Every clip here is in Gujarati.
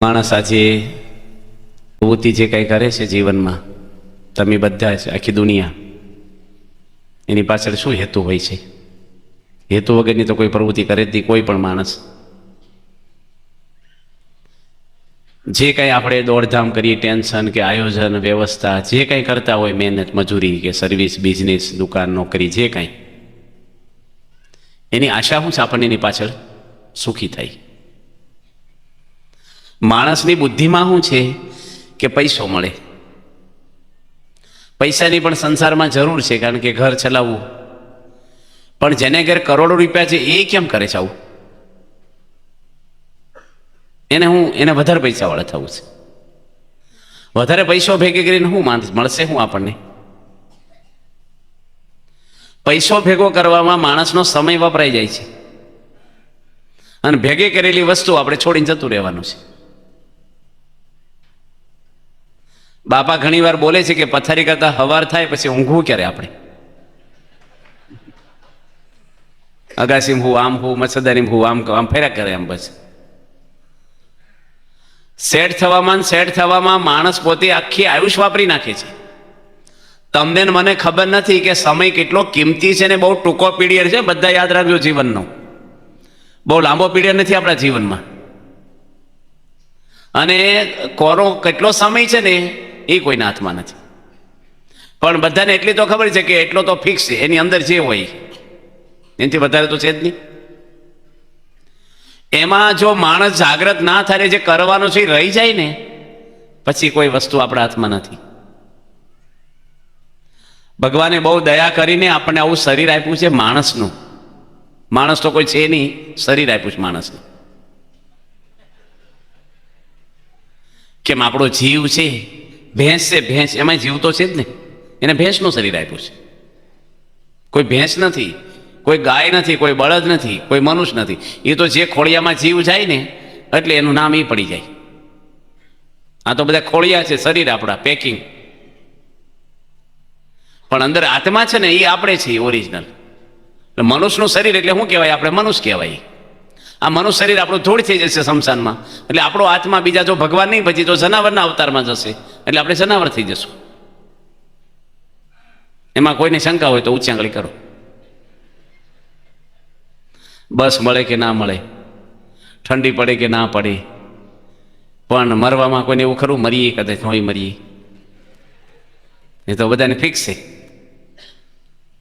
માણસ આજે પ્રવૃત્તિ જે કંઈ કરે છે જીવનમાં, તમે બધા જ, આખી દુનિયા, એની પાછળ શું હેતુ હોય છે? હેતુ વગરની તો કોઈ પ્રવૃત્તિ કરે જ નહીં કોઈ પણ માણસ. જે કંઈ આપણે દોડધામ કરીએ, ટેન્શન કે આયોજન, વ્યવસ્થા, જે કંઈ કરતા હોય, મહેનત, મજૂરી કે સર્વિસ, બિઝનેસ, દુકાન, નોકરી, જે કંઈ, એની આશા શું છે? આપણને એની પાછળ સુખી થાય. માણસની બુદ્ધિમાં શું છે કે પૈસો મળે. પૈસાની પણ સંસારમાં જરૂર છે, કારણ કે ઘર ચલાવવું. પણ જેને ઘર કરોડો રૂપિયા છે એ કેમ કરે છે આવું? એને વધારે પૈસાવાળા થવું છે. વધારે પૈસો ભેગી કરીને શું મળશે? શું આપણને પૈસો ભેગો કરવામાં માણસનો સમય વપરાઈ જાય છે, અને ભેગી કરેલી વસ્તુ આપણે છોડીને જતું રહેવાનું છે. બાપા ઘણી વાર બોલે છે કે પથારી કરતા હવાર થાય પછી ઊંઘવું ક્યારે? આપણે અગાસીમાં હું આમ હું, મચ્છરદારીમાં હું આમ ફેર્યા કરે. આમ બસ સેટ થવામાં માણસ પોતે આખી આયુષ વાપરી નાખે છે. તમને મને ખબર નથી કે સમય કેટલો કિંમતી છે ને બહુ ટૂંકો પીરિયડ છે. બધા યાદ રાખજો, જીવનનો બહુ લાંબો પીરિયડ નથી આપણા જીવનમાં. અને કોનો કેટલો સમય છે ને એ કોઈના હાથમાં નથી. પણ બધાને એટલી તો ખબર છે કે એટલો તો ફિક્સ છે, એની અંદર જે હોય એનાથી વધારે તો છે જ નહીં. એમાં જો માણસ જાગ્રત ના થાય, જે કરવાનું છે રહી જાય ને, પછી કોઈ વસ્તુ આપણા હાથમાં નથી. ભગવાને બહુ દયા કરીને આપણને આવું શરીર આપ્યું છે માણસનું. માણસ તો કોઈ છે નહીં, શરીર આપ્યું છે માણસનું. કેમ આપણો જીવ છે, ભેંસ છે, ભેંસ એમાં જીવ તો છે જ ને. એને ભેંસનું શરીર આપ્યું છે. કોઈ ભેંસ નથી, કોઈ ગાય નથી, કોઈ બળદ નથી, કોઈ મનુષ્ય નથી. એ તો જે ખોળિયામાં જીવ જાય ને એટલે એનું નામ એ પડી જાય. આ તો બધા ખોળિયા છે, શરીર આપણા પેકિંગ. પણ અંદર આત્મા છે ને એ આપણે છીએ ઓરિજિનલ. મનુષ્યનું શરીર એટલે શું કહેવાય? આપણે મનુષ્ય કહેવાય. આ મનુષ્ય શરીર આપણું ધૂળ થઈ જશે શમશાનમાં, એટલે આપણો આત્મા બીજા જો ભગવાન નહીં પછી તો જનાવરના અવતારમાં જશે, એટલે આપણે જનાવર થઈ જશું. એમાં કોઈને શંકા હોય તો ઊંચી આંગળી કરો. બસ મળે કે ના મળે, ઠંડી પડે કે ના પડે, પણ મરવામાં કોઈને એવું ખરું? મરીએ કદાચ હોય મરીએ, એ તો બધાને ફિક્સ છે.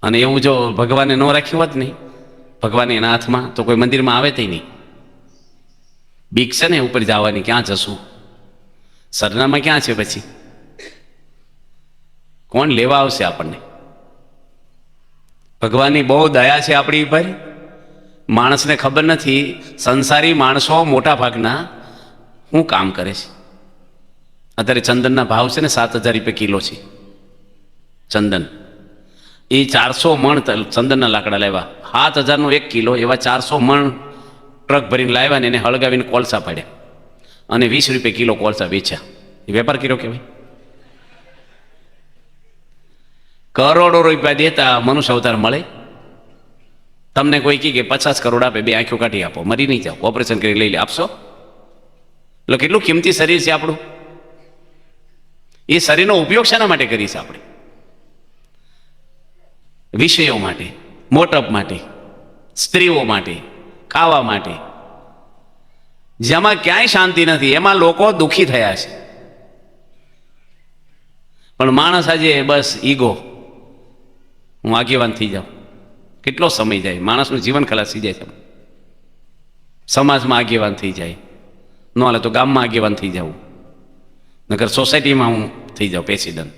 અને એવું જો ભગવાને ન રાખ્યું હોત નહીં, ભગવાન એના હાથમાં, તો કોઈ મંદિરમાં આવે તે નહીં. બીક છે ને ઉપર જવાની, ક્યાં જશું? સરનામાં ક્યાં છે? પછી કોણ લેવા આવશે આપણને? ભગવાનની બહુ દયા છે આપણી ઉપર. માણસને ખબર નથી, સંસારી માણસો મોટા ભાગના શું કામ કરે છે. અત્યારે ચંદનના ભાવ છે ને 7,000 રૂપિયા કિલો છે ચંદન. એ 400 મણ ચંદનના લાકડા લાવ્યા, 7,000નો 1 કિલો, એવા 400 મણ ટ્રક ભરીને લાવ્યા ને એને હળગાવીને કોલસા પાડ્યા, અને 20 રૂપિયા કિલો કોલસા વેચ્યા. એ વેપાર કર્યો કહેવાય? કરોડો રૂપિયા દેતા મનુષ્ય અવતાર મળે. તમને કોઈ કહે કે 50 કરોડ આપે, 2 આંખો કાઢી આપો, મરી નહીં જાઓ, ઓપરેશન કરી લઈ લે, આપશો? એટલે કેટલું કિંમતી શરીર છે આપણું. એ શરીરનો ઉપયોગ શાના માટે કરીશ આપણે? વિષયો માટે, મોટપ માટે, સ્ત્રીઓ માટે, ખાવા માટે. જેમાં ક્યાંય શાંતિ નથી એમાં લોકો દુઃખી થયા છે. પણ માણસ આજે બસ ઈગો, હું આગેવાન થઈ જાઉં. કેટલો સમય જાય, માણસનું જીવન ખલાસ થઈ જાય છે. સમાજમાં આગેવાન થઈ જાય, ન હાલે તો ગામમાં આગેવાન થઈ જાઉં, નકર સોસાયટીમાં હું થઈ જાઉં પ્રેસિડન્ટ,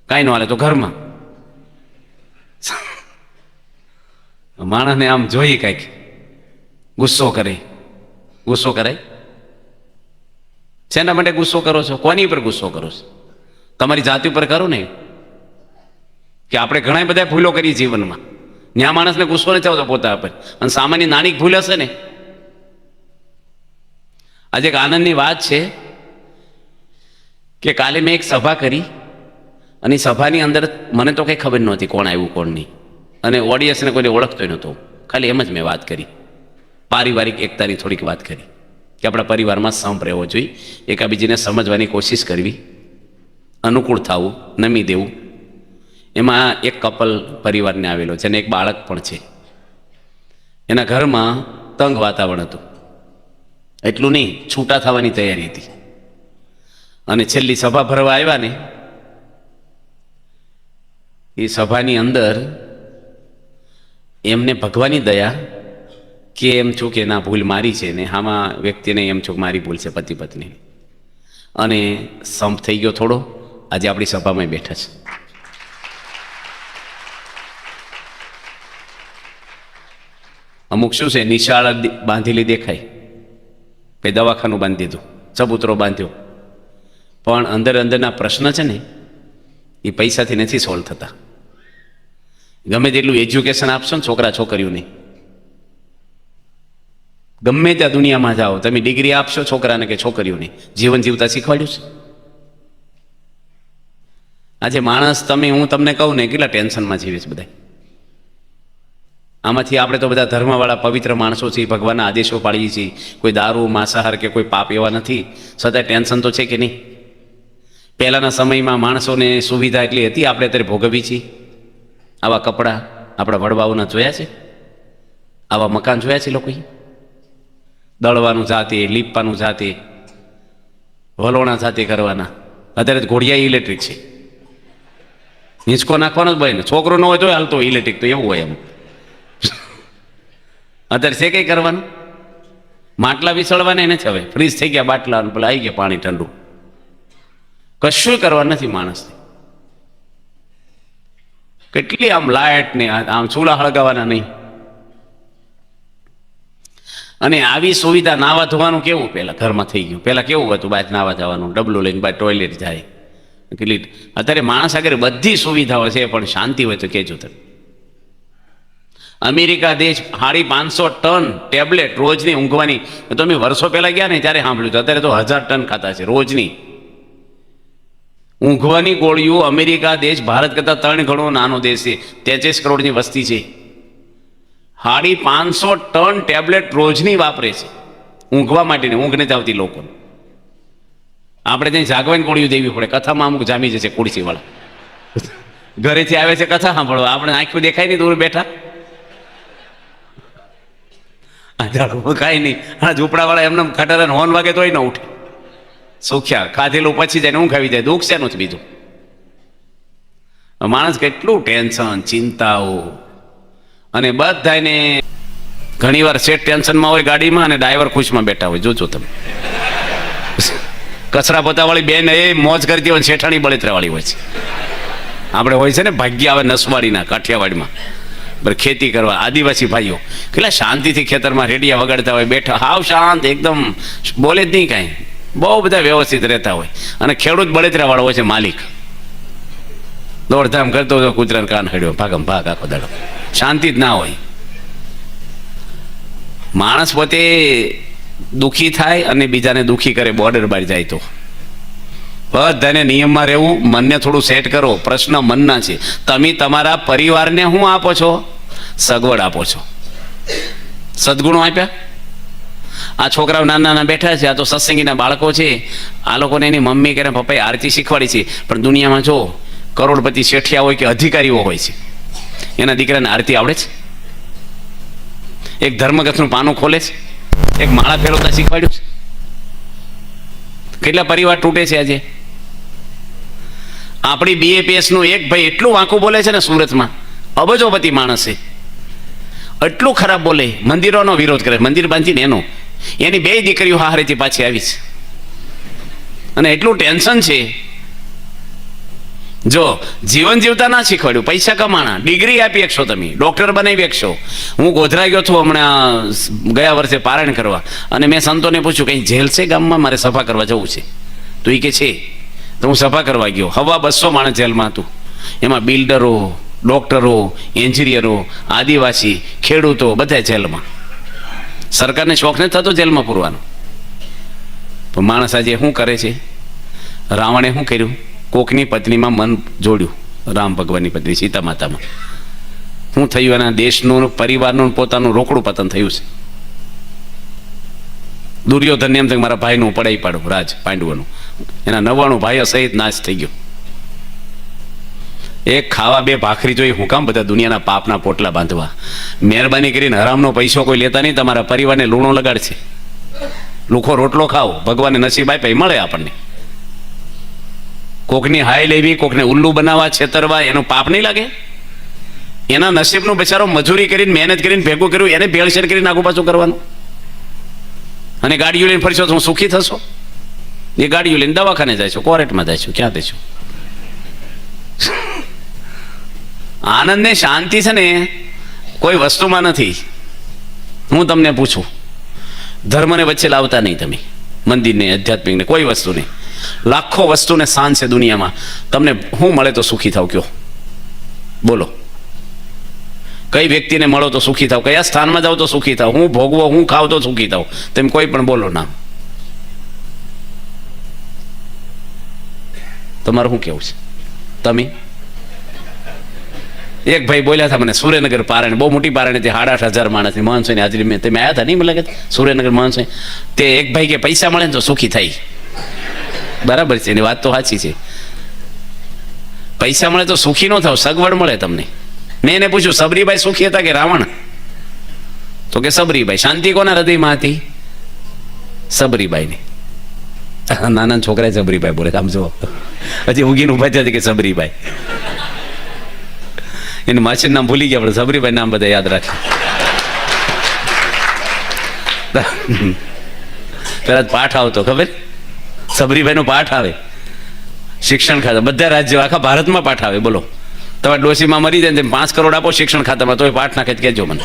કાંઈ ન હાલે તો ઘરમાં. માણસને આમ જોઈએ કાંઈક ગુસ્સો કરે. ગુસ્સો કરાય? શેના માટે ગુસ્સો કરો છો? કોની પર ગુસ્સો કરો છો? તમારી જાતિ ઉપર કરો ને. કે આપણે ઘણા બધા ભૂલો કરી જીવનમાં, ત્યાં માણસને ગુસ્સો નથી આવતો પોતા પર. અને સામાન્ય નાની ભૂલ હશે ને. આજે એક આનંદની વાત છે કે કાલે મેં એક સભા કરી, અને સભાની અંદર મને તો કંઈ ખબર નહોતી કોણ આવ્યું કોણ નહીં, અને ઓડિયન્સને કોઈને ઓળખતો નહોતો. ખાલી એમ જ મેં વાત કરી, પારિવારિક એકતાની થોડીક વાત કરી. કે આપણા પરિવારમાં સંપ રહેવો જોઈએ, એકાબીજીને સમજવાની કોશિશ કરવી, અનુકૂળ થવું, નમી દેવું. એમાં એક કપલ પરિવારને આવેલો છે અને એક બાળક પણ છે. એના ઘરમાં તંગ વાતાવરણ હતું, એટલું નહીં છૂટા થવાની તૈયારી હતી. અને છેલ્લી સભા ભરવા આવ્યા ને એ સભાની અંદર એમને ભગવાનની દયા કે એમ છું કે ના ભૂલ મારી છે ને આમાં વ્યક્તિને એમ છું કે મારી ભૂલ છે પતિ પત્ની, અને સંપ થઈ ગયો થોડો. આજે આપણી સભામાં બેઠા છે. અમુક શું છે નિશાળ બાંધેલી દેખાય, ભાઈ દવાખાનું બાંધી દીધું, ચબૂતરો બાંધ્યો, પણ અંદર અંદરના પ્રશ્ન છે ને એ પૈસાથી નથી સોલ્વ થતા. ગમે તેટલું એજ્યુકેશન આપશો ને છોકરા છોકરીઓને, ગમે ત્યાં દુનિયામાં જાઓ તમે ડિગ્રી આપશો છોકરાને કે છોકરીઓને, જીવન જીવતા શીખવાડ્યું છે? આજે માણસ તમે હું તમને કહું ને કેટલા ટેન્શનમાં જીવે છે બધા. આમાંથી આપણે તો બધા ધર્મવાળા પવિત્ર માણસો છીએ, ભગવાનના આદેશો પાળીએ છીએ, કોઈ દારૂ માંસાહાર કે કોઈ પાપ એવા નથી, છતાંય ટેન્શન તો છે કે નહીં? પહેલાંના સમયમાં માણસોને સુવિધા એટલી હતી, આપણે અત્યારે ભોગવી છીએ. આવા કપડાં આપણા વડવાઓના જોયા છે? આવા મકાન જોયા છે લોકોએ? દળવાનું જાતે, લીપવાનું જાતે, વલોણા જાતે કરવાના. અત્યારે ઘોડિયા ઇલેક્ટ્રિક છે, હિંચકો નાખવાનો જ ભાઈ ને, છોકરો ન હોય તો હાલતો ઇલેક્ટ્રિક, તો એવું હોય એમ. અત્યારે છે કંઈ કરવાનું? માટલા વિસળવાના નથી, હવે ફ્રીજ થઈ ગયા બાટલા, પેલા આવી ગયા પાણી ઠંડુ, કશું કરવાનું નથી માણસને. કેટલી આમ લાઇટ ને આમ ચૂલા હળગાવાના નહીં. અને આવી સુવિધા નાવા ધોવાનું કેવું પહેલા ઘરમાં થઈ ગયું? પહેલા કેવું હતું? બહાર નાવા જવાનું, ડબલું લઈને બહાર ટોયલેટ જાય. કેટલી અત્યારે માણસ આગળ બધી સુવિધાઓ છે, પણ શાંતિ હોય તો કહેજો તમે. અમેરિકા દેશ 550 ટન ટેબ્લેટ રોજની ઊંઘવાની, તમે વર્ષો પહેલા ગયા ને ત્યારે સાંભળ્યું હતું, અત્યારે તો 1000 ટન ખાતા છે રોજની ઊંઘવાની ગોળીઓ. અમેરિકા દેશ ભારત કરતાં 3 ગણો નાનો દેશ છે, 33 કરોડની વસ્તી છે. 550 ટન ટેબ્લેટ રોજની વાપરે છે ઊંઘવા માટેની, ઊંઘ નથી આવતી લોકોને. આપણે ત્યાં જાગવાની ગોળીઓ દેવી પડે. કથામાં અમુક જામી જશે ખુરશીવાળા, ઘરેથી આવે છે કથા સાંભળવા, આપણે આંખું દેખાય નહીં દૂર બેઠા, કાંઈ નહીં. હા ઝૂંપડાવાળા એમને ખટારાને હોર્ન વાગે તોય ન ઉઠે, સુખ્યા ખાધેલું પછી જાય ને ઊંઘ આવી જાય. દુઃખ છે જ બીજું. માણસ કેટલું ટેન્શન, ચિંતાઓ, અને બધાને ઘણી વાર સેટ ટેન્શનમાં હોય ગાડીમાં અને ડ્રાઈવર ખુશમાં બેઠા હોય. જોજો તમે, કચરા પોતાવાળી બેન એ મોજ કરતી હોય, શેઠાણી બળેતરાવાળી હોય છે. આપણે હોય છે ને ભાગ્ય આવે નસવાડીના કાઠિયાવાડમાં, બરાબર, ખેતી કરવા આદિવાસી ભાઈઓ કેટલા શાંતિથી ખેતરમાં રેડિયા વગાડતા હોય, બેઠા હાવ શાંત એકદમ, બોલે જ નહીં કાંઈ, બહુ બધા વ્યવસ્થિત રહેતા હોય. અને ખેડૂત બળેતરાવાળો હોય છે માલિક, દોડધામ કરતો હોય, કૂતરાને કાન હડ્યો, ભાગમ ભાગ આખો દાડો, શાંતિ જ ના હોય. માણસ પોતે દુઃખી થાય અને બીજાને દુઃખી કરે, બોર્ડર બહાર જાય તો. બધાને નિયમમાં રહેવું, મનને થોડું સેટ કરો. પ્રશ્ન મનના છે. તમે તમારા પરિવારને શું આપો છો? સગવડ આપો છો, સદગુણો આપ્યા. આ છોકરાઓ નાના નાના બેઠા છે, આ તો સત્સંગીના બાળકો છે, આ લોકોને એની મમ્મી કે પપ્પાએ આરતી શીખવાડી છે. પણ દુનિયામાં જો કરોડપતિ શેઠિયા હોય કે અધિકારીઓ હોય છે, એના દીકરાને આરતી આવડે છે? એક ધર્મગ્રંથનું પાનું ખોલે છે, એક માળા ફેરવતા શીખવાડ્યું છે? કેટલા પરિવાર તૂટે છે આજે. આપણી BAPS નું એક ભાઈ એટલું વાંકું બોલે છે ને સુરતમાં, અબજોપતિ માણસ છે, એટલું ખરાબ બોલે, મંદિરોનો વિરોધ કરે, મંદિર બાંધીને એનો, એની 2 દીકરીઓ હારેથી પાછી આવી છે. અને એટલું ટેન્શન છે. જો જીવન જીવતા ના શીખવાડ્યું, પૈસા કમાણા, ડિગ્રી આપી શકશો, તમે ડોક્ટર બનાવી શકશો. હું ગોધરા ગયો છું હમણાં ગયા વર્ષે પારાયણ કરવા, અને મેં સંતોને પૂછ્યું કંઈ જેલ છે ગામમાં, મારે સભા કરવા જવું છે. તો એ કે છે. તો હું સભા કરવા ગયો, 250 માણસ જેલમાં હતું. એમાં બિલ્ડરો, ડોક્ટરો, એન્જિનિયરો, આદિવાસી, ખેડૂતો બધા જેલમાં. સરકારને શોખ નથી થતો જેલમાં પૂરવાનો. તો માણસ આજે શું કરે છે? રાવણે શું કર્યું? કોકની પત્નીમાં મન જોડ્યું, રામ ભગવાનની પત્ની સીતા માતામાં. શું થયું? એના દેશનું, પરિવારનું, પોતાનું રોકડું પતન થયું છે. દુર્યોધન એમ થાય મારા ભાઈનું પડાઈ પાડું રાજ પાંડવોનું, એના 99 ભાઈઓ સહિત નાશ થઈ ગયો. એક ખાવા 2 ભાખરી જોઈ હું કામ બધા દુનિયાના પાપના પોટલા બાંધવા? મહેરબાની કરીને હરામનો પૈસો કોઈ લેતા નહીં, તમારા પરિવારને લૂણો લગાડશે. લુખો રોટલો ખાઓ, ભગવાનને નસીબ આપ્યા મળે આપણને. કોકની હાય લેવી, કોકને ઉલ્લુ બનાવવા, છેતરવા, એનું પાપ નહીં લાગે? એના નસીબનું બિચારો મજૂરી કરીને મહેનત કરીને ભેગું કર્યું, એને ભેળસેળ કરીને આગુ પાછું કરવાનું. અને ગાડીઓ લઈને ફરશો તો હું સુખી થશો? એ ગાડીઓ લઈને દવાખાને જાય છો, કોરેટમાં જાય છો, ક્યાં દેશો? આનંદ ને શાંતિ છે ને કોઈ વસ્તુમાં નથી. હું તમને પૂછું, ધર્મને વચ્ચે લાવતા નહીં તમે, મંદિરને આધ્યાત્મિકને કોઈ વસ્તુ નહીં. લાખો વસ્તુને શાન છે દુનિયામાં, તમને શું મળે તો સુખી થાવ? કયો બોલો, કઈ વ્યક્તિને મળો તો સુખી થાવ? કયા સ્થાનમાં જાઓ તો સુખી થાવ? હું ભોગવો, હું ખાવ તો સુખી થાવ? તેમ કોઈ પણ બોલો ના. તમારું શું કેવું છે? તમે એક ભાઈ બોલ્યા હતા મને, સુરેનગર પારણ, બહુ મોટી પારણ હતી, 8,500 માણસની મહોત્સવની હાજરી તમે આવ્યા હતા નહીં મને લાગે સુરેનગર મહોત્સવ. તે એક ભાઈ કે પૈસા મળે ને તો સુખી થાય. બરાબર છે, એની વાત તો સાચી છે. પૈસા મળે તો સુખી ન થાવ, સગવડ મળે તમને. મેં એને પૂછ્યું સબરીબાઈ સુખી હતા કે રાવણ? તો કે સબરીબાઈ. શાંતિ કોના હૃદયમાં હતી? સબરીબાઈની. નાના છોકરાએ સબરીબાઈ બોલે, આમ જો હજી ઉગીને ઉભા થયા કે સબરીબાઈ. એનું માસીનું નામ ભૂલી ગયા, આપણે સબરીબાઈ નામ બધા યાદ રાખે. પેલા પાઠ આવતો ખબર, સબરીબાઈ નો પાઠ આવે શિક્ષણ ખાતા, બધા રાજ્યો આખા ભારતમાં પાઠ આવે. બોલો, તમારે ડોશીમાં મરી જાય 5 કરોડ આપો શિક્ષણ ખાતામાં, તો પાઠ નાખે કહેજો મને.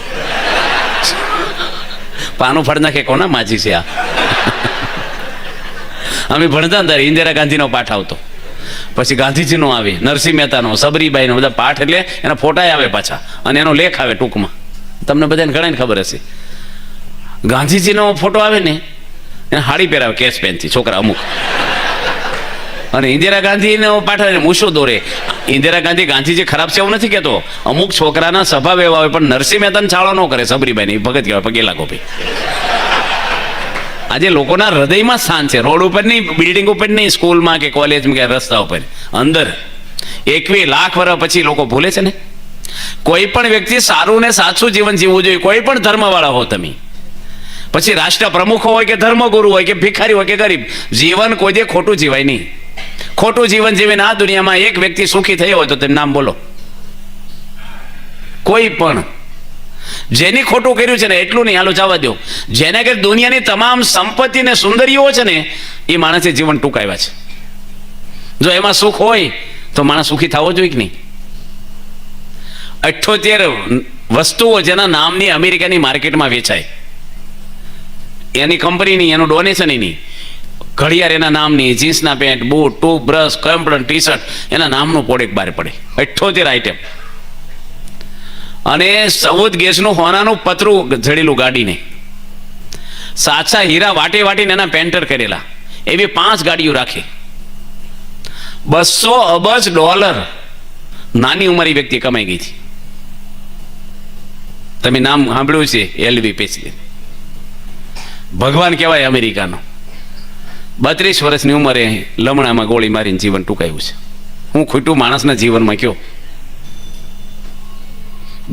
પાનું ફળ નાખે કોના માજી છે આ? અમે ભણતા ને ત્યારે ઇન્દિરા ગાંધીનો પાઠ આવતો, પછી ગાંધીજીનો આવે, નરસિંહ મહેતાનો, સબરીબાઈનો, બધા પાઠ એટલે એના ફોટા આવે પાછા, અને એનો લેખ આવે ટૂંકમાં. તમને બધાને ઘણાને ખબર હશે. ગાંધીજીનો ફોટો આવે ને એને હાડી પહેરાવે કેશ પેનથી છોકરા અમુક, અને ઇન્દિરા ગાંધીનો પાઠ આવે મૂછો દોરે. ઇન્દિરા ગાંધી ગાંધીજી ખરાબ છે એવું નથી કહેતો, અમુક છોકરાના સ્વભાવ એવા હોય, પણ નરસિંહ મહેતાને છાળો ન કરે. સબરીબાઈ ભગત કહેવાય, પગે લાગો ભાઈ. આજે લોકોના હૃદયમાં સ્થાન છે, રોડ ઉપર નહીં, બિલ્ડિંગ ઉપર નહીં, સ્કૂલમાં કે કોલેજમાં કે રસ્તા ઉપર, અંદર. 21 લાખ વર્ષ પછી લોકો ભૂલે છે ને. કોઈ પણ વ્યક્તિ સારું ને સાચું જીવન જીવવું જોઈએ, કોઈ પણ ધર્મવાળા હો તમે, પછી રાષ્ટ્ર પ્રમુખ હોય કે ધર્મગુરુ હોય કે ભિખારી હોય કે ગરીબ, જીવન કોઈ દે ખોટું જીવાય નહીં. ખોટું જીવન જીવીને આ દુનિયામાં એક વ્યક્તિ સુખી થયો હોય તો તેનું નામ બોલો. કોઈ પણ જેની ખોટું કર્યું છે ને એટલું નહીં, હાલો જવા દો. જેને કે દુનિયાની તમામ સંપત્તિ ને સુંદરીઓ છે ને એ માણસે જીવન ટૂંકાવ્યા છે. જો એમાં સુખ હોય તો માણસ સુખી થવો જોઈએ કે નહીં? 78 વસ્તુઓ જેના નામની અમેરિકાની માર્કેટમાં વેચાય, એની કંપનીની, એનું ડોનેશન નહીં, ઘડિયાળ એના નામની, જીન્સના pant, boot, toothbrush, computer, T shirt એના નામનું પ્રોડક્ટ બહાર પડે. 78 આઈટમ. અને 14 ગેસનું હોનાનું પતરું જડેલું ગાડીને, સાચા હીરા વાટે વાટીને એના પેન્ટર કરેલા, એવી 5 ગાડીઓ રાખે. $200 અબજ નાની ઉંમરી વ્યક્તિ કમાઈ ગઈ હતી. તમે નામ સાંભળ્યું છે? એલવી પેસલી. ભગવાન કહેવાય અમેરિકાનો. 32 વર્ષની ઉંમરે લમણામાં ગોળી મારીને જીવન ટૂંકાયું છે. હું ખોટું માણસના જીવનમાં કયો?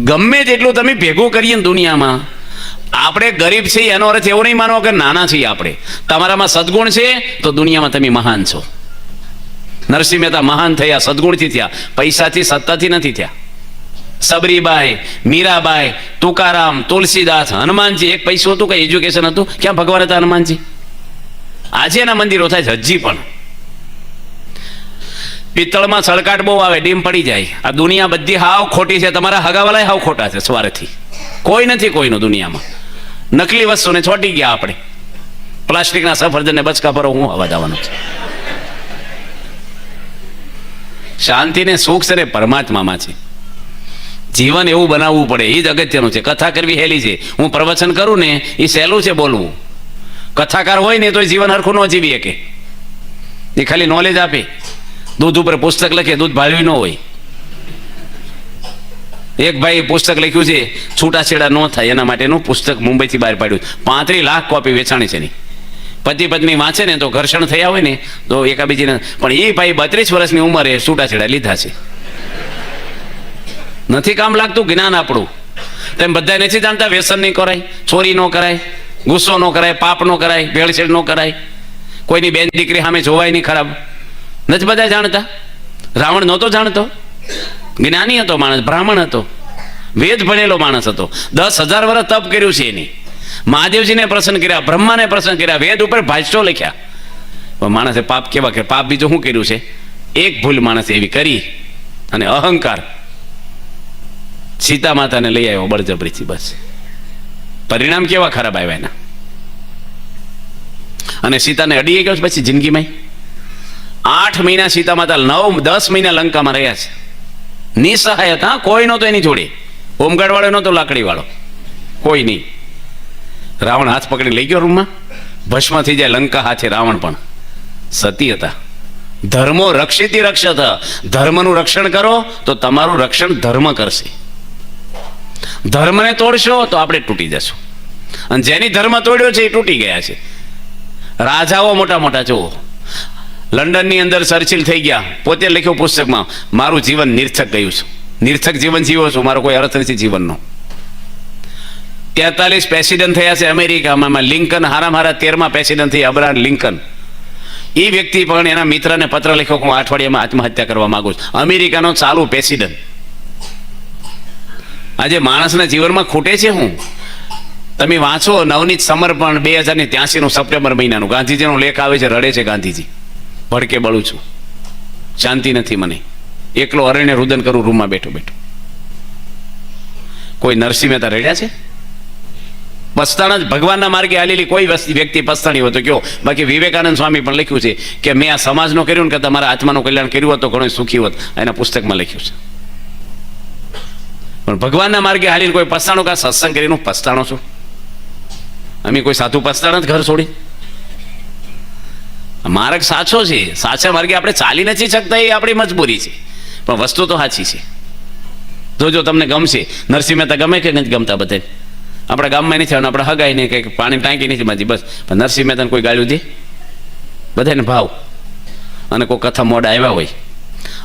ગમે તેટલું તમે ભેગું કરીએ ને દુનિયામાં, આપણે ગરીબ છીએ એનો અર્થ એવો નહીં માનવો કે નાના છીએ આપણે. તમારામાં સદગુણ છે તો દુનિયામાં તમે મહાન છો. નરસિંહ મહેતા મહાન થયા સદગુણથી થયા, પૈસાથી સત્તાથી નથી થયા. સબરીબાઈ, મીરાબાઈ, તુકારામ, તુલસીદાસ, હનુમાનજી, એક પૈસું હતું, કઈ એજ્યુકેશન હતું? ક્યાં ભગવાન હતા હનુમાનજી? આજે એના મંદિરો થાય છે હજી પણ. પિત્તળમાં સળકાટ બહુ આવે, ડીમ પડી જાય. આ દુનિયા બધી હાવ ખોટી છે. તમારા હગાવાલા હાવ ખોટા છે સવારેથી. કોઈ નથી કોઈનું દુનિયામાં. નકલી વસ્તુને છોટી ગયા આપણે. પ્લાસ્ટિકના સફરજનને બચકા ભરો, હું અવાજ આવવાનો છે. શાંતિ ને સુખ છે ને પરમાત્મામાં છે. જીવન એવું બનાવવું પડે, એ જ અગત્યનું છે. કથા કરવી હેલી છે. હું પ્રવચન કરું ને એ સહેલું છે બોલવું. કથાકાર હોય ને તો જીવન હરખું ન જીવી શકે. એ ખાલી નોલેજ આપે. દૂધ ઉપર પુસ્તક લખે, દૂધ ભાળવી ન હોય. એક ભાઈ પુસ્તક લખ્યું છે છૂટાછેડા ન થાય એના માટેનું પુસ્તક મુંબઈથી બહાર પાડ્યું. 35 લાખ કોપી વેચાણી છે. પતિ પત્ની વાંચે ને તો ઘર્ષણ થયા હોય ને તો એકાબીજીને, પણ એ ભાઈ 32 વર્ષની ઉંમરે છૂટાછેડા લીધા છે. નથી કામ લાગતું જ્ઞાન આપણું. તેમ બધા નથી જાણતા વ્યસન નહીં કરાય, ચોરી ન કરાય, ગુસ્સો ન કરાય, પાપ ન કરાય, ભેળસેળ ન કરાય, કોઈની બેન દીકરી સામે જોવાય નહીં ખરાબ. નથી બધા જાણતા? રાવણ નહોતો જાણતો? જ્ઞાની હતો માણસ, બ્રાહ્મણ હતો, વેદ ભણેલો માણસ હતો. 10,000 વર્ષ તપ કર્યું છે એની. મહાદેવજીને પ્રસન્ન કર્યા, બ્રહ્માને પ્રસન્ન કર્યા, વેદ ઉપર ભાષ્યો લખ્યા. પણ માણસે પાપ કેવા કર્યા? પાપ બીજું શું કર્યું છે? એક ભૂલ માણસે એવી કરી, અને અહંકાર. સીતા માતાને લઈ આવ્યો બળજબરીથી, બસ. પરિણામ કેવા ખરાબ આવ્યા એના. અને સીતાને અડી ગયો પછી જિંદગીમાં 8 મહિના સીતા માતા 9-10 મહિના લંકામાં રહ્યા છે. નિસહાય હતા, કોઈ નહોતો એની જોડે. હોમગાર્ડ વાળો નહોતો, લાકડી વાળો કોઈ નહીં. રાવણ હાથ પકડી લઈ ગયો રૂમમાં, ભસ્મ થઈ જાય લંકા હાથે. રાવણ પણ સતી હતા. ધર્મો રક્ષિતી રક્ષત. ધર્મનું રક્ષણ કરો તો તમારું રક્ષણ ધર્મ કરશે. ધર્મને તોડશો તો આપણે તૂટી જશું. અને જેની ધર્મ તોડ્યો છે એ તૂટી ગયા છે. રાજાઓ મોટા મોટા જુઓ, લંડનની અંદર ચર્ચિલ થઈ ગયા, પોતે લખ્યું પુસ્તકમાં, મારું જીવન નિર્થક ગયું છું, નિર્થક જીવન જીવો છું, મારો કોઈ અર્થ નથી જીવનનો. 43 પ્રેસિડન્ટ થયા છે અમેરિકામાં. લિંકન હારામાં 13મા પ્રેસિડન્ટ થઈ, અબ્રાહમ લિંકન. એ વ્યક્તિ પણ એના મિત્રને પત્ર લખ્યો કે હું અઠવાડિયામાં આત્મહત્યા કરવા માંગુ છું. અમેરિકાનો ચાલુ પ્રેસિડન્ટ. આજે માણસના જીવનમાં ખૂટે છે હું. તમે વાંચો નવનીત સમર્પણ 2083 સપ્ટેમ્બર મહિનાનું, ગાંધીજીનો લેખ આવે છે. રડે છે ગાંધીજી, ભડકે બળું છું, શાંતિ નથી મને, એકલો અરણ્ય રુદન કરું રૂમમાં બેઠો બેઠો. કોઈ નરસિંહ મહેતા રડ્યા છે? પસ્તાણા જ ભગવાનના માર્ગે હાલેલી કોઈ વ્યક્તિ પસ્તાણી હોય તો કયો. બાકી વિવેકાનંદ સ્વામી પણ લખ્યું છે કે મેં આ સમાજનો કર્યું ને કે તમારા આત્માનું કલ્યાણ કર્યું હોત તો ઘણું સુખી હોત. એના પુસ્તકમાં લખ્યું છે. પણ ભગવાનના માર્ગે હાલીને કોઈ પસ્તાણો કા સત્સંગ કરીને પસ્તાણો છું? અમે કોઈ સાધુ પસ્તાણ જ ઘર છોડી? માર્ગ સાચો છે, સાચા માર્ગે આપણે ચાલી નથી શકતા, એ આપણી મજબૂરી છે, પણ વસ્તુ તો સાચી છે. જોજો તમને ગમશે. નરસિંહ મહેતા ગમે કે નથી ગમતા? બધે આપણા ગામમાં નથી, આપણે હગાઈ નહીં, કંઈક પાણી ટાંકી નથી માજી, બસ. પણ નરસિંહ મહેતાને કોઈ ગાળ્યું દે? બધાને ભાવ. અને કોઈ કથા મોડા આવ્યા હોય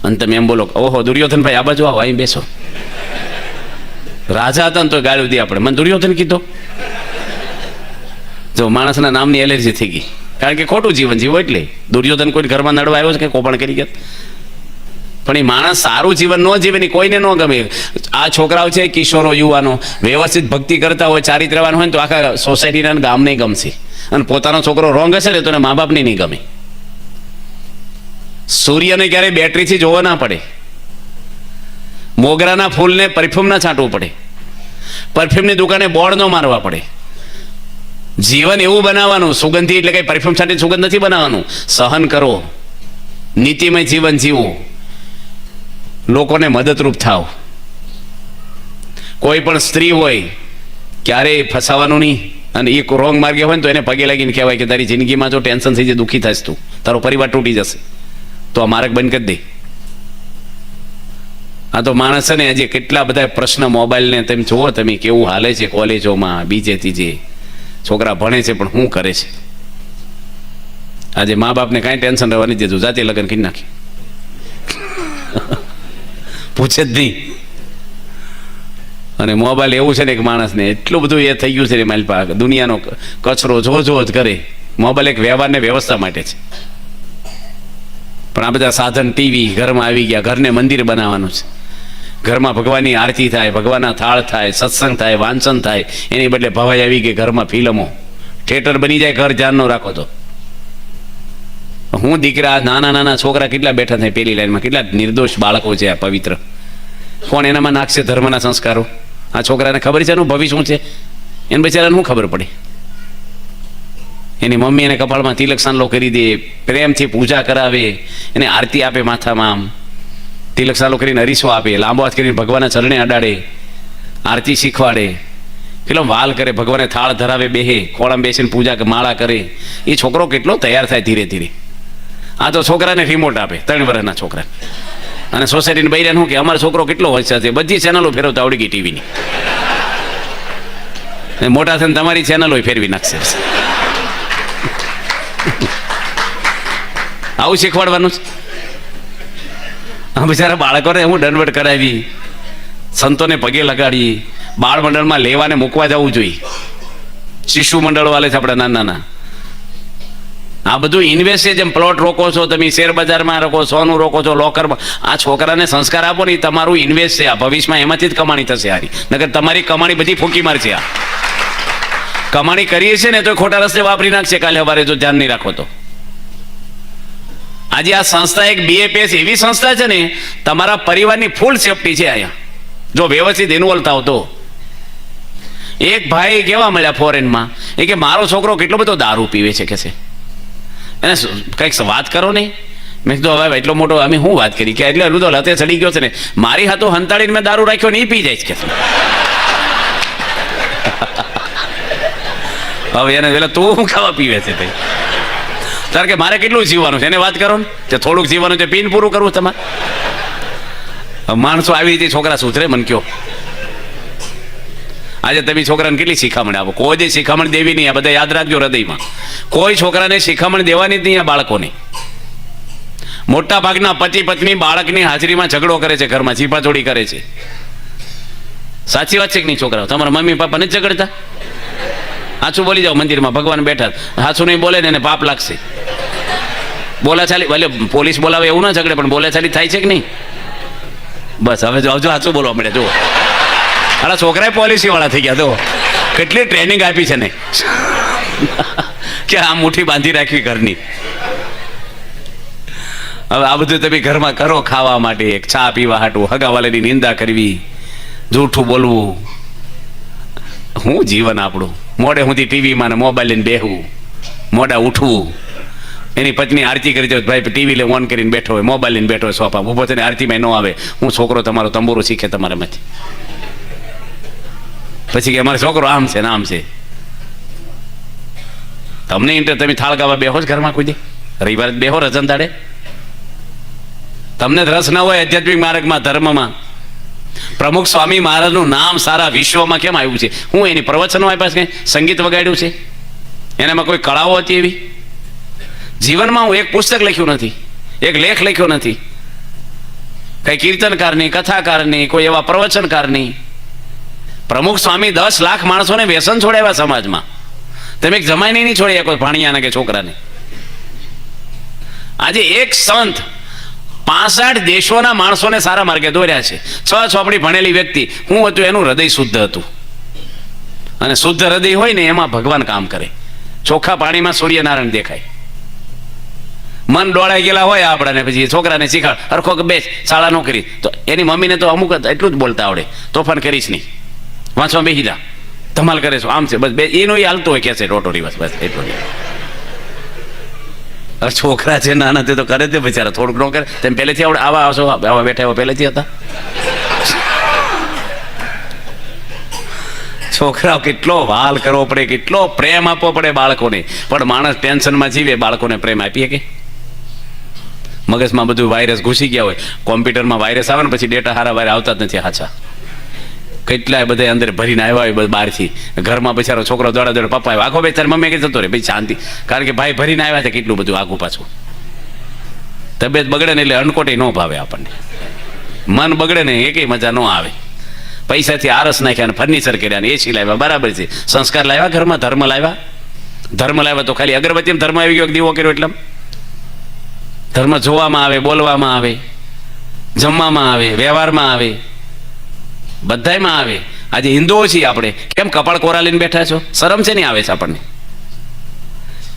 અને તમે એમ બોલો, ઓહો દુર્યોધનભાઈ આ બાજુ આવો, અહીં બેસો. રાજા હતા ને તો ગાળ્યું દે આપણે. મને દુર્યોધન કીધો? જો માણસના નામની એલર્જી થઈ ગઈ, કારણ કે ખોટું જીવન જીવો. એટલે દુર્યોધન કોઈ ઘરમાં નડવા આવ્યો છે કે કોપણ કરી ગયા? પણ એ માણસ સારું જીવન ન જીવે ને કોઈને ન ગમે. આ છોકરાઓ છે, કિશોરો, યુવાનો વ્યવસ્થિત ભક્તિ કરતા હોય, ચારિત્રવાન હોય ને તો આખા સોસાયટીના ગામને ગમશે. અને પોતાનો છોકરો રોંગ હશે ને તો એને મા બાપને નહીં ગમે. સૂર્યને ક્યારેય બેટરીથી જોવો ના પડે. મોગરાના ફૂલને પરફ્યુમ ના છાંટવું પડે. પરફ્યુમની દુકાને બોર્ડ ન મારવા પડે. જીવન એવું બનાવવાનું, સુગંધી એટલે કઈ પરફ્યુમ છાંટી સુગંધ નથી બનાવવાનું. સહન કરો, નીતિમય જીવન જીવો, લોકોને મદદરૂપ થાવ. કોઈ પણ સ્ત્રી હોય ક્યારેય ફસાવાનું નહીં. અને એ રોંગ માર્ગે હોય ને તો એને પગે લાગીને કહેવાય કે તારી જિંદગીમાં જો ટેન્શન થઈ જાય, દુઃખી થઈશ, તું તારો પરિવાર તૂટી જશે, તો આ માર્ગ બંધ કરી દે. આ તો માણસ છે ને, આજે કેટલા બધા પ્રશ્ન મોબાઈલને તેમ જુઓ તમે, કેવું હાલે છે કોલેજોમાં, બીજે ત્રીજે. છોકરા ભણે છે પણ શું કરે છે? આજે મા બાપને કાંઈ ટેન્શન રહેવાની દીધું, જાતે લગ્ન કરી નાખી, પૂછે જ નહીં. અને મોબાઈલ એવું છે ને કે માણસને એટલું બધું એ થઈ ગયું છે ને, મારી પાસે દુનિયાનો કચરો જો જ કરે. મોબાઈલ એક વ્યવહારને વ્યવસ્થા માટે છે. પણ આ બધા સાધન, ટીવી ઘરમાં આવી ગયા. ઘરને મંદિર બનાવવાનું છે. ઘરમાં ભગવાનની આરતી થાય, ભગવાનના થાળ થાય, સત્સંગ થાય, વાંચન થાય. એની બદલે ભવાઈ આવી ગઈ ઘરમાં ફિલ્મો. થિયેટર બની જાય ઘર, ધ્યાન ન રાખો તો. હું દીકરા, નાના નાના છોકરા કેટલા બેઠા થાય પેલી લાઈનમાં, કેટલા નિર્દોષ બાળકો છે આ પવિત્ર. કોણ એનામાં નાખશે ધર્મના સંસ્કારો? આ છોકરાને ખબર છે એનું ભવિષ્ય શું છે? એને બિચારાને શું ખબર પડે? એની મમ્મી એને કપાળમાં તિલક સાંડલો કરી દે, પ્રેમથી પૂજા કરાવે, એને આરતી આપે, માથામાં આમ તિલક સાંડલો કરીને અરીસો આપે, લાંબો હાથ કરીને ભગવાનના ચરણે અડાડે, આરતી શીખવાડે, કેટલો વાલ કરે, ભગવાને થાળ ધરાવે, બેહે, ખોળામાં બેસીને પૂજા માળા કરે. એ છોકરો કેટલો તૈયાર થાય ધીરે ધીરે. આ તો છોકરાને રિમોટ આપે, 3 વર્ષના છોકરા. અને સોસાયટીને બૈરાને શું કે અમારો છોકરો કેટલો હોશિયાર છે, બધી ચેનલો ફેરવતા આવડી ગઈ ટીવીની. મોટા થઈને તમારી ચેનલો ફેરવી નાખશે. આવું શીખવાડવાનું છે? બિચારા બાળકોને હું દંડવટ કરાવી, સંતોને પગે લગાડી, બાળ મંડળમાં લેવાને મૂકવા જવું જોઈએ. શિશુ મંડળ વાલે છે આપણા નાના નાના. આ બધું ઇન્વેસ્ટ છે. જેમ પ્લોટ રોકો છો તમે, શેર બજારમાં રોકો, સોનું રોકો છો, લોકરમાં, આ છોકરાને સંસ્કાર આપો ને, તમારું ઇન્વેસ્ટ છે. આ ભવિષ્યમાં એમાંથી જ કમાણી થશે હારી. નકર તમારી કમાણી બધી ફૂંકી મારશે. આ કમાણી કરીએ છીએ ને તો ખોટા રસ્તે વાપરી નાખશે કાલે સવારે, જો ધ્યાન નહીં રાખો તો. આજે આ સંસ્થા એક BAPS એવી સંસ્થા છે ને, તમારા પરિવારની ફૂલ સેફટી છે અહીંયા, જો વ્યવસ્થિત ઇન્વોલ્વ થાવ તો. એક ભાઈ કેવા મળ્યા ફોરેનમાં, એ કે મારો છોકરો કેટલો બધો દારૂ પીવે છે કે છે, એને કંઈક વાત કરો નહીં. મેં કીધું હવે એટલો મોટો અમે શું વાત કરી, કે એટલે હલું તો લતે ચડી ગયો છે ને, મારી હાથો હંતાડીને મેં દારૂ રાખ્યો ને એ પી જાય છે કે. હવે એને પેલા તું શું ખાવા પીવે છે ભાઈ, તારે કે મારે કેટલું જીવવાનું છે એને વાત કરો ને, કે થોડુંક જીવવાનું છે, પીને પૂરું કરવું તમારે. માણસો આવી રીતે છોકરા સુધરે મને કયો. આજે તમે છોકરાને કેટલી શિખામણ આપો? કોઈ જ શિખામણ દેવી નહીં. આ બધા યાદ રાખજો હૃદયમાં, કોઈ છોકરાને શિખામણ દેવાની જ નહીં. આ બાળકોને મોટા ભાગના પતિ પત્ની બાળકની હાજરીમાં ઝઘડો કરે છે, ઘરમાં ચીપાચોડી કરે છે. સાચી વાત છે કે નહીં? છોકરાઓ તમારા મમ્મી પપ્પા નથી ઝઘડતા? સાચું બોલી જાઓ. મંદિરમાં ભગવાન બેઠા, સાચું નહીં બોલે ને એને પાપ લાગશે. બોલાચાલી ભલે પોલીસ બોલાવે એવું ના ઝઘડે, પણ બોલાચાલી થાય છે કે નહીં? બસ હવે જો સાચું બોલવા મળે. જો અલા છોકરાએ પોલિસી વાળા થઈ ગયા. તો કેટલી ટ્રેનિંગ આપી છે ને કે આ મુઠ્ઠી બાંધી રાખવી ઘરની. હવે આ બધું તમે ઘરમાં કરો ખાવા માટે, એક ચા પીવા હાટું, હગાવાલાની નિંદા કરવી, જૂઠું બોલવું. હું જીવન આપણું? મોડે સુધી ટીવીમાં ને મોબાઈલ લઈને બેહવું, મોડા ઉઠવું. એની પત્ની આરતી કરી દે, ભાઈ ટીવી લે ઓન કરીને બેઠો હોય, મોબાઈલ લઈને બેઠો હોય સોફા, ઊભો થઈને આરતીમાં ન આવે. હું છોકરો તમારો તંબુરો શીખે તમારામાંથી. પછી કે અમારો છોકરો આમ છે ને આમ છે. તમને ઇન્ટરેસ્ટ, તમે થાળ ગાવા બેહો જ ઘરમાં કોઈ દે? રવિવારે બેહો રજન દાડે? તમને રસ ના હોય આધ્યાત્મિક માર્ગમાં, ધર્મમાં? પ્રમુખ સ્વામી મહારાજનું નામ સારા વિશ્વમાં કેમ આવ્યું છે? હું એની પ્રવચનો આપ્યા છે, સંગીત વગાડ્યું છે, એનામાં કોઈ કળાઓ હતી એવી? જીવનમાં હું એક પુસ્તક લખ્યું નથી, એક લેખ લખ્યો નથી, કઈ કીર્તનકારની, કથાકારની, કોઈ એવા પ્રવચનકારની. પ્રમુખ સ્વામી 10 લાખ માણસોને વ્યસન છોડાવ્યા સમાજમાં. તમે એક જમાઈને નહીં છોડ્યા કોઈ ભાણિયાને કે છોકરાને. આજે એક સંત 65 દેશોના માણસોને સારા માર્ગે દોર્યા છે. 6 ચોપડી ભણેલી વ્યક્તિ. હું હતું એનું હૃદય શુદ્ધ હતું. અને શુદ્ધ હૃદય હોય ને એમાં ભગવાન કામ કરે. ચોખ્ખા પાણીમાં સૂર્યનારાયણ દેખાય. મન ડોળાઈ ગયેલા હોય આપણાને, પછી છોકરાને શીખાડ હરખો કે બેસ શાળા નો કરી, તો એની મમ્મીને તો અમુક એટલું જ બોલતા આવડે, તોફાન કરીશ નહીં, વાંચવા બેસી જા, ધમાલ કરે છો, આમ છે બસ. એનો એ હાલતો હોય કે છે ટોટોરી, બસ બસ એટલું. છોકરા છે નાના તે તો કરે તે બિચારા, થોડુંક ન કરે. તેમ પહેલેથી આવડે? આવા બેઠા એવા પહેલેથી હતા? છોકરાઓ કેટલો વાલ કરવો પડે, કેટલો પ્રેમ આપવો પડે બાળકોને. પણ માણસ ટેન્શનમાં જીવે, બાળકોને પ્રેમ આપીએ કે? મગજમાં બધું વાયરસ ઘૂસી ગયા હોય. કોમ્પ્યુટરમાં વાયરસ આવે ને પછી ડેટા હારા વાયર આવતા જ નથી. હાચા કેટલાય બધા અંદર ભરીને આવ્યા હોય બહારથી. ઘરમાં બિચારો છોકરો દોડા દોડે, પપ્પા આવ્યો, આખો ભાઈ તારી મમ્મી કે જતો રહે ભાઈ શાંતિ, કારણ કે ભાઈ ભરીને આવ્યા છે કેટલું બધું આગું પાછું. તબિયત બગડે ને એટલે અણકોટે ન ભાવે આપણને. મન બગડે ને એ કઈ મજા ન આવે. પૈસાથી આરસ નાખ્યા, ફર્નિચર કર્યા, ને એસી લાવ્યા, બરાબર છે. સંસ્કાર લાવ્યા ઘરમાં, ધર્મ લાવ્યા. ધર્મ લાવ્યા તો ખાલી અગરબત્તીમાં ધર્મ આવી ગયો, દીવો કર્યો એટલે ધર્મ જોવામાં આવે, બોલવામાં આવે, જમવામાં આવે, વ્યવહારમાં આવે, બધાયમાં આવે. આજે હિન્દુઓ છીએ આપણે, કેમ કપાળ કોરા લઈને બેઠા છો? શરમ છે નહીં આવે છે આપણને?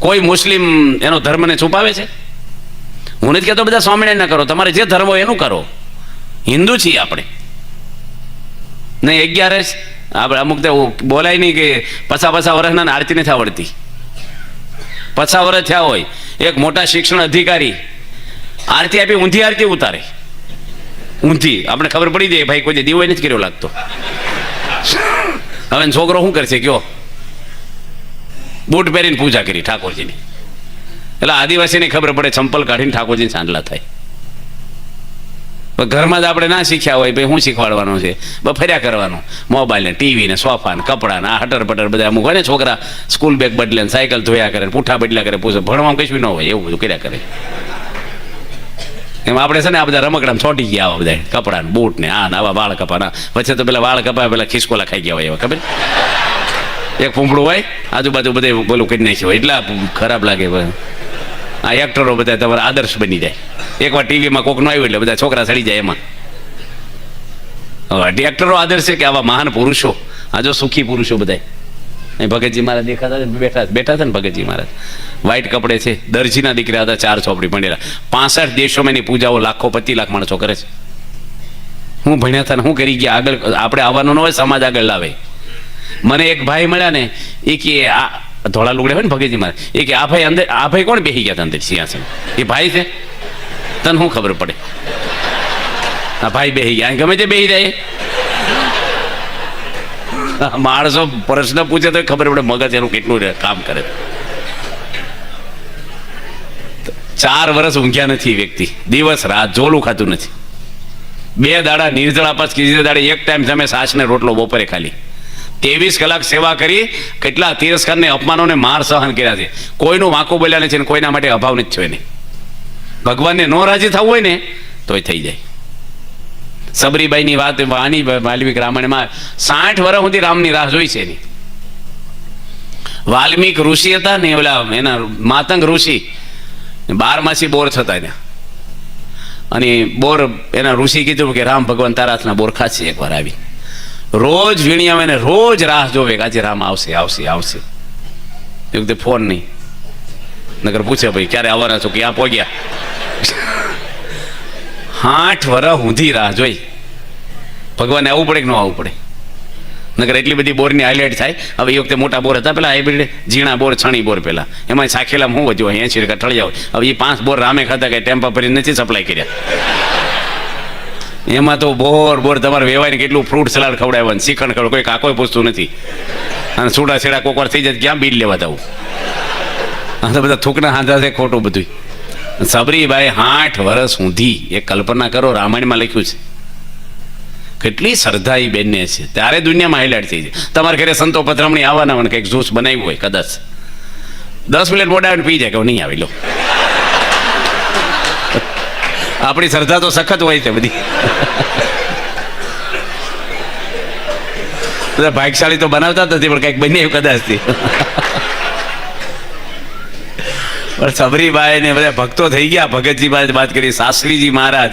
કોઈ મુસ્લિમ એનો ધર્મને છુપાવે છે? હું નથી કહેતો બધા સ્વામિનારાયણ ના કરો, તમારે જે ધર્મ હોય એનું કરો. હિન્દુ છીએ આપણે. નહીં 11 આપણે અમુક તો બોલાય નહીં કે 50 વર્ષના આરતી નથી આવડતી. 50 વર્ષ થયા હોય, એક મોટા શિક્ષણ અધિકારી આરતી આપી, ઊંધી આરતી ઉતારે, ઊંધી. આપણે ખબર પડી જાય ભાઈ કોઈ દીવો નથી કર્યો લાગતો. હવે છોકરો શું કરશે કયો? બૂટ પહેરીને પૂજા કરી ઠાકોરજીની. એટલે આદિવાસીને ખબર પડે, ચંપલ કાઢીને ઠાકોરજીને સાંડલા થાય. ઘરમાં જ આપણે ના શીખ્યા હોય, ભાઈ શું શીખવાડવાનું છે? ફર્યા કરવાનું, મોબાઈલ ને ટીવી ને સોફા ને કપડા ને હટર પટર બધા અમુક હોય ને. છોકરા સ્કૂલ બેગ બદલે, સાયકલ ધોયા કરે, પૂઠા બદલ્યા કરે, પૂછે ભણવામાં કશું ન હોય એવું બધું કર્યા કરે. એમાં આપણે છે ને આ બધા રમકડામાં છોટી ગયા આવા બધા કપડા બૂટ ને આ આવા વાળ કપાના વચ્ચે તો પેલા વાળ કપા પેલા ખિસકોલા ખાઈ ગયા હોય એવા ખબર એક ફૂંફડું હોય આજુબાજુ બધે બોલું કરી નાખ્યું હોય એટલા ખરાબ લાગે. આ એક્ટરો બધા તમારા આદર્શ બની જાય. એકવાર ટીવીમાં કોક નો આવ્યું એટલે બધા છોકરા સડી જાય એમાં. એક્ટરો આદર્શ છે કે આવા મહાન પુરુષો, આ જો સુખી પુરુષો બધા ભગતજી મહારાજ દેખાતા બેઠા હતા ને ભગતજી મહારાજ વ્હાઈટ કપડે છે, દરજીના દીકરા હતા, 4 ચોપડી ભણેલા, 65 દેશોમાં એની પૂજાઓ લાખો 25 લાખ માણસો કરે છે. હું ભણ્યા હતા ને હું કરી ગયા આગળ આપણે આવવાનું ન હોય, સમાજ આગળ લાવે. મને એક ભાઈ મળ્યા ને એ કે આ ધોળા લુગડે હોય ને ભગતજી મહારાજ એ કે આ ભાઈ અંદર, આ ભાઈ કોણ બેસી ગયા હતા અંદર સિંહાસન, એ ભાઈ છે તને શું ખબર પડે, આ ભાઈ બેસી ગયા ગમે તે બેસી જાય. માણસો પ્રશ્ન પૂછે તો ખબર પડે મગજ એનું કેટલું કામ કરે. 4 વર્ષ ઊંઘ્યા નથી વ્યક્તિ, દિવસ રાત જોલું ખાતું નથી, 2 દાડા નિર્જળા પાસ, ત્રીજે દાડે એક ટાઈમ જમે છાશ ને રોટલો બપોરે ખાલી, 23 કલાક સેવા કરી, કેટલા તિરસ્કાર ને અપમાનોને માર સહન કર્યા છે, કોઈનું વાંકું બોલ્યા નથી, કોઈના માટે અભાવ નથી થયો એને. ભગવાનને નો રાજી થવું હોય ને તોય થઈ જાય. સબરીબાઈની વાત આની વાલ્મિક રામાયણમાં 60 વર્ષ સુધી રામની રાહ જોઈ છે એની. વાલ્મિક ઋષિ હતા ને ઓલા એના માતંગ ઋષિ 12 બોર થતા એને, અને બોર એના ઋષિ કીધું કે રામ ભગવાન તારા હાથના બોર ખાશે એકવાર આવી. રોજ વીણી આવે ને રોજ રાહ જોવે કે આજે રામ આવશે આવશે આવશે. એ વખતે ફોન નહીં, નગર પૂછે ભાઈ ક્યારે આવવાના છો, ક્યાં પહોંચ્યા. 60 વર્ષ ઊંધી રાહ જોઈ. ભગવાનને આવવું પડે કે ન આવવું પડે, નગર એટલી બધી બોરની હાઇલાઇટ થાય. હવે એ વખતે મોટા બોર હતા, પેલા હાઇબ્રિડ ઝીણા બોર, છણી બોર, પેલા એમાં સાખેલા હું વધ્યો 80 ઠળિયા હોય. હવે એ 5 બોર રામે ખાતા કે ટેમ્પા ભરી નથી સપ્લાય કર્યા. એમાં તો બોર તમારે વેવાય ને કેટલું ફ્રૂટ સલાડ ખવડાવવા ને શ્રીખંડ ખવડાવ, કોઈ કાકોય પૂછતું નથી. અને છૂટા છેડા કોકવાર થઈ જાય ક્યાં બિલ લેવા જવું. આ તો બધા થૂકના હાંધા છે ખોટું બધું. સબરીબાઈ 60 વર્ષ ઊંધી, એ કલ્પના કરો, રામાયણમાં લખ્યું છે. કેટલી શ્રદ્ધા એ બેનને છે, ત્યારે દુનિયામાં હાઇલાઇટ થઈ છે. તમારે ઘરે સંતો પધરામણી આવવાના હોય, કંઈક જ્યુસ બનાવ્યું હોય, કદાચ 10 મિનિટ મોડા આવીને પી જાય કે નહીં આવી લો. આપણી શ્રદ્ધા તો સખત હોય છે બધી. બધા ભાગશાળી તો બનાવતા જ નથી, પણ કંઈક બન્યું કદાચથી. પણ સબરીબાઈ ને બધા ભક્તો થઈ ગયા. ભગતજી વાત કરી, શાસ્ત્રીજી મહારાજ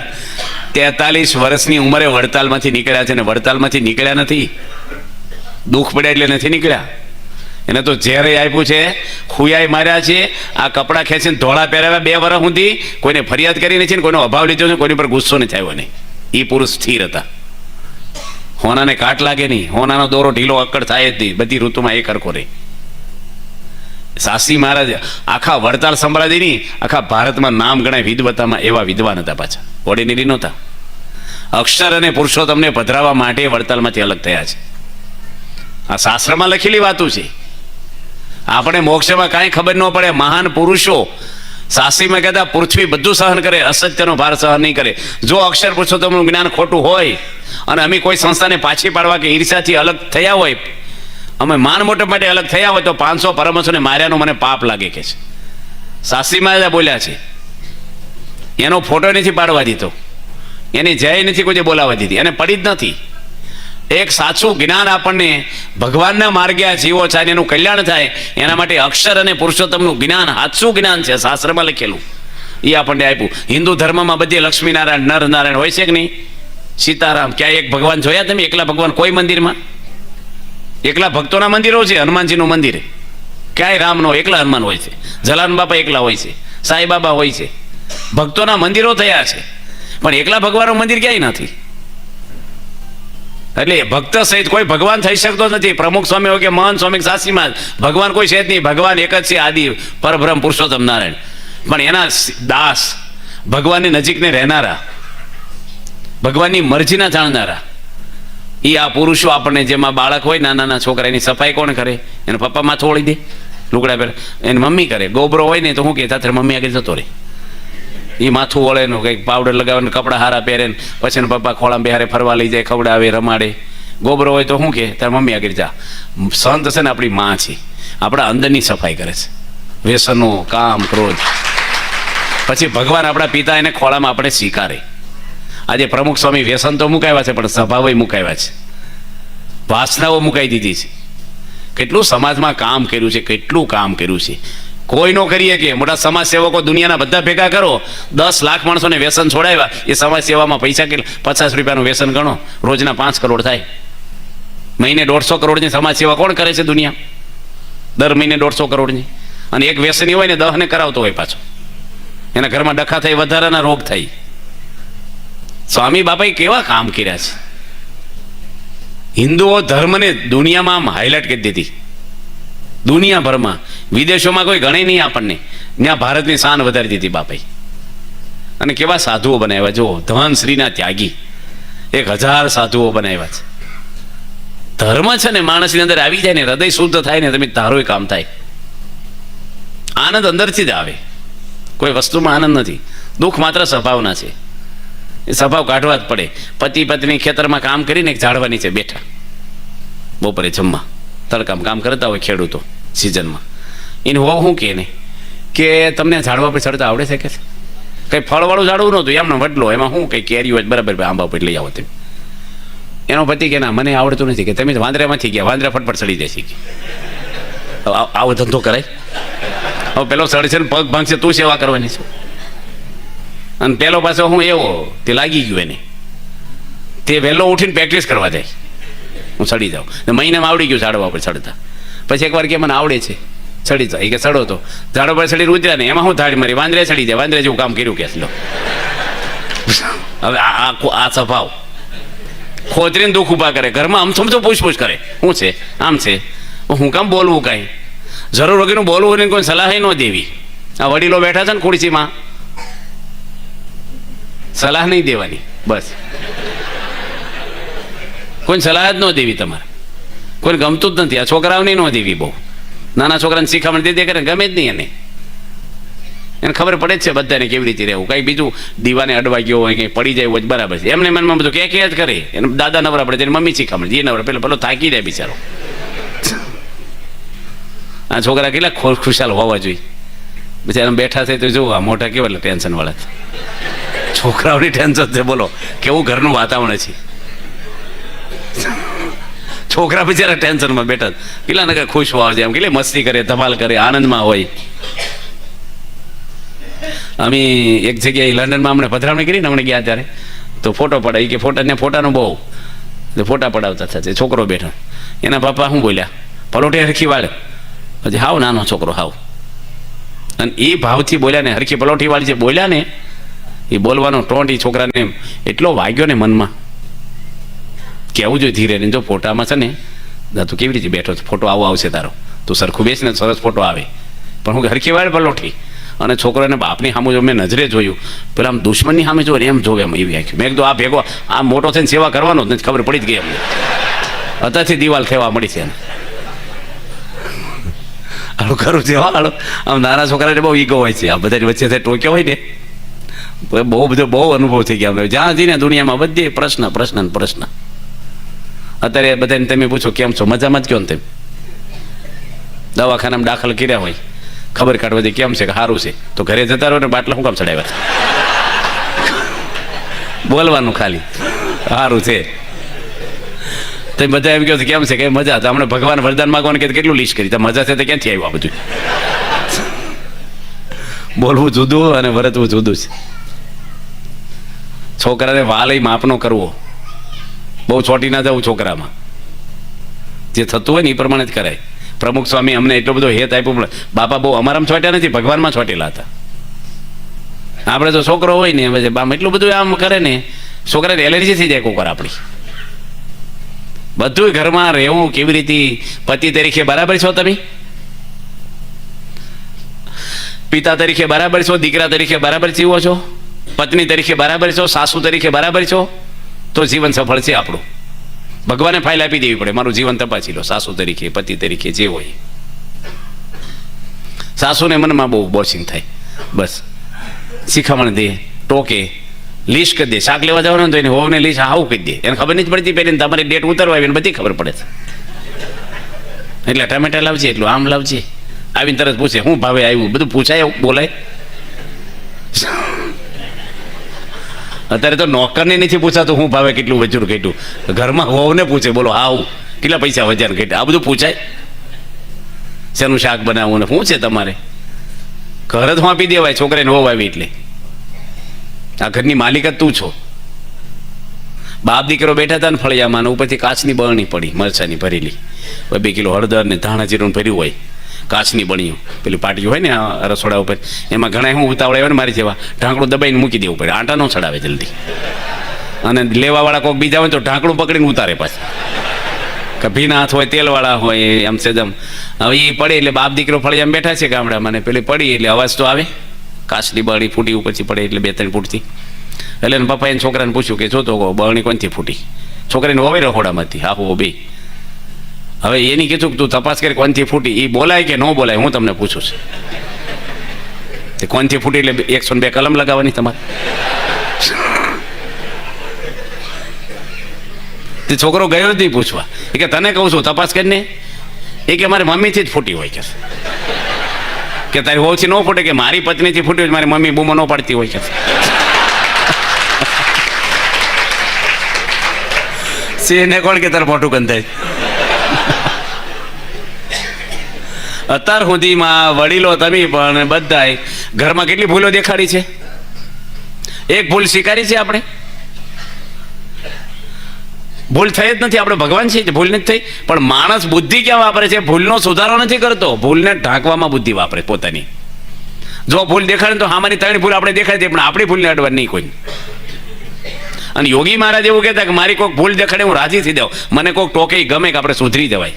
43 વર્ષની ઉંમરે વડતાલમાંથી નીકળ્યા છે, ને વડતાલમાંથી નીકળ્યા નથી, દુઃખ પડ્યા એટલે નથી નીકળ્યા. એને તો ઝેરે આપ્યું છે, ખુયાઈ માર્યા છે, આ કપડાં ખેંચીને ધોળા પહેરાવ્યા 2 વર્ષ સુધી, કોઈને ફરિયાદ કરી નથી, કોઈનો અભાવ લીધો છે, કોઈની પર ગુસ્સો નથી આવ્યો નહીં. એ પુરુષ સ્થિર હતા. હોનાને કાટ લાગે નહીં, હોનાનો દોરો ઢીલો અક્કડ થાય જ નહીં, બધી ઋતુમાં એક હરખો રહે. શાસ્ત્રી મહારાજ આખા વડતાલ સંભળાદીની આખા ભારતમાં નામ ગણાય વિદ્વતામાં, એવા વિદ્વાન હતા. પાછા ઓર્ડિનરી નહોતા. અક્ષર અને પુરુષોત્તમને પધરાવવા માટે વડતાલમાંથી અલગ થયા છે. આ શાસ્ત્રમાં લખેલી વાતો છે. આપણે મોક્ષમાં કાંઈ ખબર ન પડે. મહાન પુરુષો શાસ્ત્રીમાં કહેતા પૃથ્વી બધું સહન કરે, અસત્યનો ભાર સહન નહીં કરે. જો અક્ષર પુરુષોત્તમનું જ્ઞાન ખોટું હોય અને અમે કોઈ સંસ્થાને પાછી પાડવા કે ઈર્ષાથી અલગ થયા હોય, અમે માન મોટપ માટે અલગ થયા હોય, તો 500 પરમહંસોને માર્યાનો મને પાપ લાગે કે છે. શાસ્ત્રીમાં બોલ્યા છે. એનો ફોટો નથી પાડવા દીધો, એની જય નથી કોઈ બોલાવવા દીધી, એને પડી જ નથી. એક સાચું જ્ઞાન આપણને ભગવાનના માર્ગે આ જીવો થાય, એનું કલ્યાણ થાય, એના માટે અક્ષર અને પુરુષોત્તમનું જ્ઞાન સાચું જ્ઞાન છે, શાસ્ત્રમાં લખેલું, એ આપણને આપ્યું. હિન્દુ ધર્મમાં બધી લક્ષ્મીનારાયણ નર નારાયણ હોય છે કે નહીં? સીતારામ, ક્યાંય એક ભગવાન જોયા તમે? એકલા ભગવાન કોઈ મંદિરમાં? એકલા ભક્તોના મંદિરો છે. હનુમાનજીનું મંદિર ક્યાંય રામનો, એકલા હનુમાન હોય છે. જલારામ બાપા એકલા હોય છે, સાંઈ બાબા હોય છે. ભક્તોના મંદિરો થયા છે, પણ એકલા ભગવાનનું મંદિર ક્યાંય નથી. એટલે ભક્ત સહિત કોઈ ભગવાન થઈ શકતો નથી. પ્રમુખ સ્વામી હોય કે મહંત સ્વામી, શાસ્ત્રીમાં ભગવાન કોઈ છે જ નહીં. ભગવાન એક જ છે, આદિ પરબ્રહ્મ પુરુષોત્તમ નારાયણ. પણ એના દાસ, ભગવાનની નજીકને રહેનારા, ભગવાનની મરજીના જાણનારા, એ આ પુરુષો આપણને, જેમાં બાળક હોય, નાના છોકરા, એની સફાઈ કોણ કરે? એના પપ્પા માથું ઓળી દે, લુગડા પહેરે, એની મમ્મી કરે. ગોબરો હોય ને તો શું કે તારે મમ્મી આગળ જતો રહે, એ માથું વળે ને કંઈક પાવડર લગાવે, કપડાં હારા પહેરે, પછી એના પપ્પા ખોળામાં બેહારે ફરવા લઈ જાય, ખવડાવે, રમાડે. ગોબરો હોય તો શું કે તારે મમ્મી આગળ જા. સંત છે ને આપણી માં છે, આપણા અંદરની સફાઈ કરે છે, વ્યસનો, કામ, ક્રોધ. પછી ભગવાન આપણા પિતા એને ખોળામાં આપણે સ્વીકારે. આજે પ્રમુખ સ્વામી વ્યસન તો મુકાવ્યા છે, પણ સ્વભાવે મુકાવ્યા છે, વાસનાઓ મુકાઈ દીધી છે. કેટલું સમાજમાં કામ કર્યું છે, કેટલું કામ કર્યું છે. કોઈ નો કરીએ કે મોટા સમાજ સેવકો દુનિયાના બધા ભેગા કરો, 10 લાખ માણસોને વ્યસન છોડાવ્યા. એ સમાજ સેવામાં પૈસા કેટલા? 50 રૂપિયાનું વ્યસન ગણો, રોજના 5 કરોડ થાય. મહિને 150 કરોડની સમાજ સેવા કોણ કરે છે દુનિયા? દર મહિને 150 કરોડની. અને એક વ્યસની હોય ને 10 ને કરાવતો હોય પાછો. એના ઘરમાં ડખા થાય, વધારાના રોગ થાય. સ્વામી બાપાએ કેવા કામ કર્યા છે. હિન્દુઓ ધર્મને દુનિયામાં આમ હાઇલાઇટ કરી દીધી, દુનિયાભરમાં. વિદેશોમાં કોઈ ગણે નહીં આપણને, ત્યાં ભારતની શાન વધારી દીધી બાપાએ. અને કેવા સાધુઓ બનાવ્યા, જો ધન શ્રીના ત્યાગી 1000 સાધુઓ બનાવ્યા છે. ધર્મ છે ને માણસની અંદર આવી જાય ને, હૃદય શુદ્ધ થાય ને, તમે તારું કામ થાય. આનંદ અંદરથી જ આવે, કોઈ વસ્તુમાં આનંદ નથી. દુઃખ માત્ર સ્વભાવના છે, એ સ્વભાવ કાઢવા જ પડે. પતિ પત્ની ખેતરમાં કામ કરીને એક ઝાડવા નીચે બેઠા, બપોરે જમવા, તડકામાં કામ કરતા હોય ખેડૂતો સિઝનમાં. એને હોવ શું કે ને કે તમને ઝાડવા પર ચડતા આવડે છે? કે કંઈ ફળવાળું ઝાડવું નહોતું, એમને વડલો, એમાં શું કંઈ કેરી હોય બરાબર આંબા પર લઈ આવો તમે. એનો પતિ કે ના મને આવડતું નથી, કે તમે વાંદરામાંથી ગયા, વાંદરા ફટફટ ચડી જાય છે. આવો ધંધો કરાય? હવે પેલો સડશે ને પગ ભાંગશે, તું સેવા કરવાની છે. અને પેલો પાછો હું એવો, તે લાગી ગયું એને, તે વહેલો ઉઠીને પ્રેક્ટિસ કરવા જાય, હું ચડી જાઉં. મહિનામાં આવડી ગયું ઝાડવા પર ચડતા. પછી એકવાર કે મને આવડે છે, ચડી જાય. કે ચડો તો ઝાડો પર ચડી ઉતર્યા ને, એમાં હું ધાડ મારી, વાંદરે ચડી જાય. વાંદરે જેવું કામ કર્યું કે લો. હવે આ સ્વભાવ ખોતરીને દુઃખ ઉભા કરે, ઘરમાં અમથમથું પૂછપૂછ કરે, શું છે આમ છે, હું કામ બોલવું કાંઈ જરૂર વગરનું બોલવું ને કોઈ સલાહ ન દેવી. આ વડીલો બેઠા છે ને ખુરશીમાં, સલાહ નહીં દેવાની, બસ. કોઈ સલાહ જ ન દેવી તમારે, કોઈ ગમતું જ નથી. આ છોકરાઓને ન દેવી, બહુ નાના છોકરાને શીખામણ દે કરે, ગમે જ નહીં એને ખબર પડે જ છે બધાને કેવી રીતે રહેવું. કંઈ બીજું દીવાને અડવા ગયો હોય, કંઈ પડી જાય હોય બરાબર છે, એમને મનમાં બધું કે જ કરે. એને દાદા નવરા પડે, એની મમ્મી શીખામણ, જે નવરા પેલો થાકી જાય બિચારો. આ છોકરા કેટલા ખુશાલ હોવા જોઈએ, બિચારા બેઠા છે તો જોવા મોટા કેવા ટેન્શન વાળા છે. છોકરાઓની ટેન્શન છે, બોલો કેવું ઘરનું વાતાવરણ છે. છોકરા બિચારા ટેન્શનમાં બેઠા, કેટલા નગર ખુશ હોવા છે, આમ કેટલી મસ્તી કરે, ધમાલ કરે, આનંદમાં હોય. અમે એક જગ્યાએ લંડનમાં અમને પધરામણી કરી ને, અમને ગયા ત્યારે તો ફોટો પડાવી, કે ફોટાનો બહુ ફોટા પડાવતા થશે. છોકરો બેઠો, એના પપ્પા શું બોલ્યા, પલોઠી હરખી વાળ, હજી હાવ નાનો છોકરો હાવ. અને એ ભાવથી બોલ્યા ને, હરખી પલોઠી વાળી જે બોલ્યા ને, એ બોલવાનો ટોન્ટ એ છોકરાને એટલો વાગ્યો ને મનમાં, કેવું જોઈએ ધીરે ને. જો ફોટામાં છે ને, તું કેવી રીતે બેઠો, ફોટો આવો આવશે તારો, તું સરખું બેસ ને સરસ ફોટો આવે. પણ હું હરખી વાળ પલોઠી, અને છોકરાને બાપની સામે જો મેં નજરે જોયું, પેલા આમ દુશ્મનની સામે જો એમ જોવે, એમ એવી આખ્યું. મેં કીધું આ ભેગો આ મોટો થઈને સેવા કરવાનો જ નથી, ખબર પડી જ ગઈ એમને. અત્યારથી દિવાલ થવા મળી છે એને. આવું ખરું છે, હાલો. આમ નાના છોકરાને બહુ ઈગો હોય છે, આ બધાની વચ્ચે ટોક્યો હોય ને, બહુ અનુભવ થઈ ગયા. જ્યાં જઈને દુનિયામાં બધે પ્રશ્ન પ્રશ્ન પ્રશ્ન. અત્યારે બધાને તમે પૂછો કેમ છો, મજામાં જ કહો ને તેમ. દવાખાનામાં દાખલ કર્યા હોય, ખબર કાઢવા દે કેમ છે, કે સારું છે, તો ઘરે જતા રહો ને બાટલા શું કામ ચડાવ્યા? બોલવાનું ખાલી સારું છે. તો બધા એમ કહો કેમ છે, કે મજા. તો હમણાં ભગવાન વરદાન માંગવાનું કે કેટલું લીસ્ટ કરી, તો મજા છે તો ક્યાંથી આવ્યું આ બધું? બોલવું જુદું અને વર્તવું જુદું છે. છોકરાને વાલય માપનો કરવો, બહુ છોટી ના જવું છોકરામાં. જે થતું હોય ને એ પ્રમાણે જ કરાય. પ્રમુખ સ્વામી અમને એટલો બધો હેત આપ્યો, બાપા બહુ અમારામાં છોટ્યા નથી, ભગવાનમાં છોટેલા હતા. આપણે તો છોકરો હોય ને આમ એટલું બધું આમ કરે ને, છોકરાને એલર્જી થઈ જાય કોકર આપણી. બધું ઘરમાં રહેવું કેવી રીતે, પતિ તરીકે બરાબર છો તમે, પિતા તરીકે બરાબર છો, દીકરા તરીકે બરાબર જીવો છો, પત્ની તરીકે બરાબર છો, સાસુ તરીકે બરાબર છો, તો જીવન સફળ છે આપણું. ભગવાને ફાઇલ આપી દેવી પડે, મારું જીવન તપાસી લો, સાસુ તરીકે પતિ તરીકે જે હોય. સાસુને મનમાં બહુ બોસિંગ થાય, બસ શીખામણ દે, ટોકે, લિસ્ટ કરી દે. શાક લેવા જવાનું તો એને હોવને લિસ્ટ આવું કહી દે, એને ખબર નથી પડતી પહેલી તમારી ડેટ ઉતરવા આવીને બધી ખબર પડે છે. એટલે ટમેટા લાવજે, એટલું આમ લાવજે, આવીને તરત પૂછે શું ભાવે આવ્યું, બધું પૂછાય, બોલાય. અત્યારે તો નોકરને નથી પૂછાતું હું ભાવે કેટલું વેચું કેટલું, ઘરમાં વહુને પૂછે, બોલો હાવ કેટલા પૈસા વજાર કેટલા, આ બધું પૂછાય. શેનું શાક બનાવવું ને શું છે તમારે, ઘર જ આપી દેવાય છોકરાને વહુ આવી એટલે. આ ઘરની માલિક જ તું છો. બાપ દીકરો બેઠા હતા ને ફળિયામાં, ઉપરથી કાચની બરણી પડી મરચાની ભરેલી, 2 કિલો હળદર ને ધાણા જીરું ભર્યું હોય, કાચની બણીઓ પેલી પાટીઓ હોય ને આ રસોડા ઉપર, એમાં ઘણા હું ઉતાવળે હોય ને મારી જેવા ઢાંકણું દબાઈને મૂકી દેવું પડે, આટા ન ચડાવે જલ્દી. અને લેવાવાળા કોઈક બીજા હોય તો ઢાંકણું પકડીને ઉતારે પાછું, કે ભીના હાથ હોય તેલવાળા હોય આમ સેદમ. હવે એ પડે એટલે બાપ દીકરો ફળિયામાં બેઠા છે ગામડામાં, ને પેલી પડી એટલે અવાજ તો આવે, કાચની બરણી ફૂટી ઉપરથી પડે એટલે 2-3 ફૂટથી. એટલે એને પપ્પાએ એને છોકરાને પૂછ્યું કે જોતો બરણી કોનથી ફૂટી, છોકરાને હોવે રખોડામાંથી આહો બે. હવે એની કીધું કે તું તપાસ કરી કોનથી ફૂટી, એ બોલાય કે ન બોલાય હું તમને પૂછું છું. તે કોનથી ફૂટી એટલે 102 કલમ લગાવવાની તમારે. તે છોકરો ગયો જ નહીં પૂછવા, એ કે તને કહું છું તપાસ કરીને, એ કે મારી મમ્મીથી જ ફૂટી હોય કે તારી હોવથી ન ફૂટે, કે મારી પત્નીથી ફૂટી હોય, મારી મમ્મી બૂમો ન પાડતી હોય કે. સિંહને કોણ કે તારે મોટું ગંધાય. અત્યાર સુધીમાં વડીલો તમે પણ બધાય ઘરમાં કેટલી ભૂલો દેખાડી છે, એક ભૂલ સ્વીકારી છે આપણે? ભૂલ થઈ જ નથી, આપણે ભગવાન છીએ ભૂલ નથી થઈ. પણ માણસ બુદ્ધિ ક્યાં વાપરે છે, ભૂલનો સુધારો નથી કરતો, ભૂલને ઢાંકવામાં બુદ્ધિ વાપરે પોતાની. જો ભૂલ દેખાડે તો હામાની 3 ભૂલ આપણે દેખાડી દે, પણ આપણી ભૂલને અડવા નહીં કોઈ. અને યોગી મહારાજ એવું કહેતા કે મારી કોઈક ભૂલ દેખાડે હું રાજી થઈ જાઉં, મને કોઈક ટોકે ગમે કે આપણે સુધરી જવાય.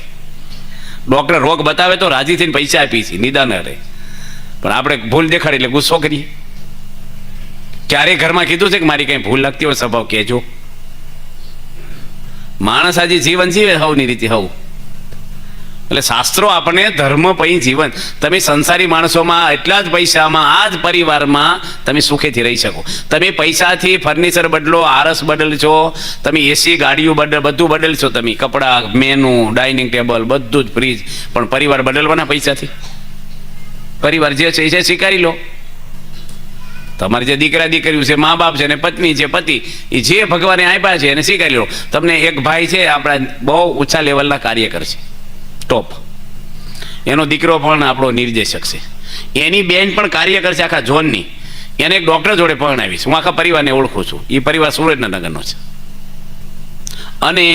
ડૉક્ટર રોગ બતાવે તો રાજી થઈને પૈસા આપી છે, નિદાન રહે. પણ આપણે ભૂલ દેખાડી એટલે ગુસ્સો કરીએ. ક્યારેય ઘરમાં કીધું છે કે મારી કંઈ ભૂલ લાગતી હોય સ્વભાવ કહેજો? માણસ આજે જીવન જીવે હવની રીતે હવ. એટલે શાસ્ત્રો આપણને ધર્મ પછી જીવન, તમે સંસારી માણસોમાં એટલા જ પૈસામાં આ જ પરિવારમાં તમે સુખેથી રહી શકો. તમે પૈસાથી ફર્નિચર બદલો, આરસ બદલશો, તમે એસી ગાડીઓ બધું બદલશો, તમે કપડાં, મેનુ, ડાઇનિંગ ટેબલ બધું જ ફ્રીજ, પણ પરિવાર બદલવાના પૈસાથી? પરિવાર જે છે એ સ્વીકારી લો. તમારે જે દીકરા દીકરીઓ છે, મા બાપ છે, ને પત્ની છે, પતિ, એ જે ભગવાને આપ્યા છે એને સ્વીકારી લો. તમને એક ભાઈ છે આપણા બહુ ઊંચા લેવલના કાર્યકર છે, ટોપ, એનો દીકરો પણ આપણો નિર્દેશક છે, એની બેન પણ કાર્યકર છે આખા ઝોનની, એને એક ડૉક્ટર જોડે પરણાવીશ. હું આખા પરિવારને ઓળખું છું, એ પરિવાર સુરેન્દ્રનગરનો છે. અને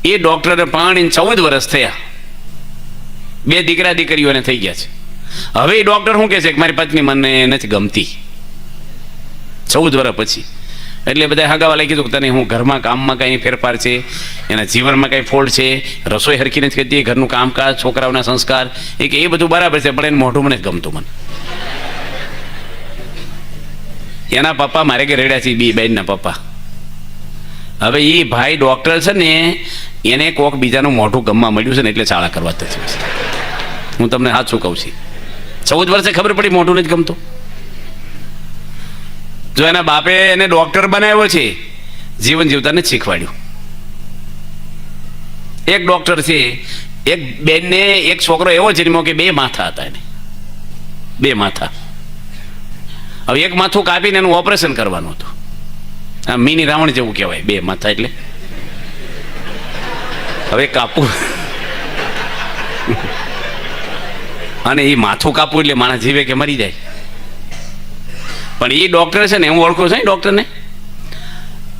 એ ડૉક્ટરને પરણીને 14 વર્ષ થયા, 2 દીકરા દીકરીઓને થઈ ગયા છે. હવે એ ડૉક્ટર શું કહે છે કે મારી પત્ની મને નથી ગમતી 14 વર્ષ પછી. એટલે બધા હગાવાલાએ કીધું કે તને હું ઘરમાં કામમાં કંઈ ફેરફાર છે, એના જીવનમાં કંઈ ફોલ્ટ છે, રસોઈ હરખી નથી કરતી, ઘરનું કામકાજ, છોકરાઓના સંસ્કાર, એ કે એ બધું બરાબર છે, પણ એને મોઢું મને ગમતું. મને એના પપ્પા મારે કે રેડ્યા છે, બી બેનના પપ્પા. હવે એ ભાઈ ડૉક્ટર છે ને, એને કોક બીજાનું મોઢું ગમવા મળ્યું છે ને એટલે ચાળા કરવા થશે. હું તમને સાચું કહું છું, 14 વર્ષે ખબર પડી મોઢું નથી ગમતું. જો એના બાપે એને ડૉક્ટર બનાવ્યો છે, જીવન જીવતા નથી શીખવાડ્યું. એક ડૉક્ટર છે, એક બેનને એક છોકરો એવો જન્મ્યો કે 2 માથા હતા એને, 2 માથા. હવે એક માથું કાપીને એનું ઓપરેશન કરવાનું હતું. આ મિની રાવણ જેવું કહેવાય, 2 માથા એટલે. હવે કાપવું અને એ માથું કાપવું એટલે માણસ જીવે કે મરી જાય. પણ એ ડૉક્ટર છે ને, હું ઓળખું છું ડૉક્ટરને,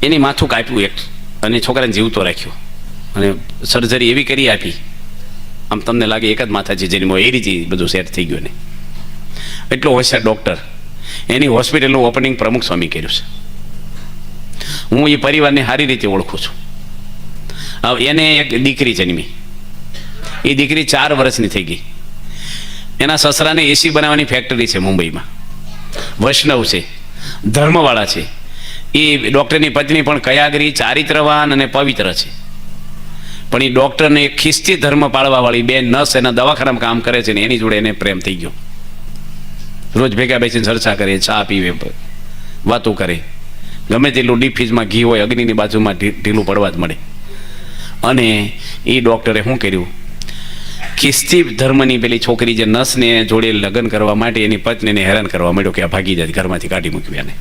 એની માથું કાપ્યું એક, અને છોકરાને જીવતો રાખ્યો, અને સર્જરી એવી કરી આપી, આમ તમને લાગે એક જ માથાથી જન્મો એ રીતે બધું સેટ થઈ ગયું ને. એટલો હોશિયાર ડૉક્ટર, એની હોસ્પિટલનું ઓપનિંગ પ્રમુખ સ્વામી કર્યું છે. હું એ પરિવારને સારી રીતે ઓળખું છું. હવે એને એક દીકરી જન્મી, એ દીકરી 4 વર્ષની થઈ ગઈ. એના સસરાને એસી બનાવવાની ફેક્ટરી છે મુંબઈમાં, વૈષ્ણવ છે, ધર્મવાળા છે. એ ડૉક્ટરની પત્ની પણ કયાગરી, ચારિત્રવાન અને પવિત્ર છે. પણ એ ડૉક્ટરને એક ખિસ્તી ધર્મ પાળવાવાળી બેન નર્સ એના દવાખાનામાં કામ કરે છે ને, એની જોડે એને પ્રેમ થઈ ગયો. રોજ ભેગા બેસીને ચર્ચા કરે, ચા પીવે, વાતો કરે. ગમે તેટલું ડીપ ફ્રીજમાં ઘી હોય, અગ્નિની બાજુમાં ઢીલું પડવા જ મળે. અને એ ડૉક્ટરે શું કર્યું, ખિસ્તી ધર્મની પેલી છોકરી જે નર્સને જોડે લગ્ન કરવા માટે એની પત્નીને હેરાન કરવા માંડ્યો કે આ ભાગી જાય, ઘરમાંથી કાઢી મૂક્યું એને.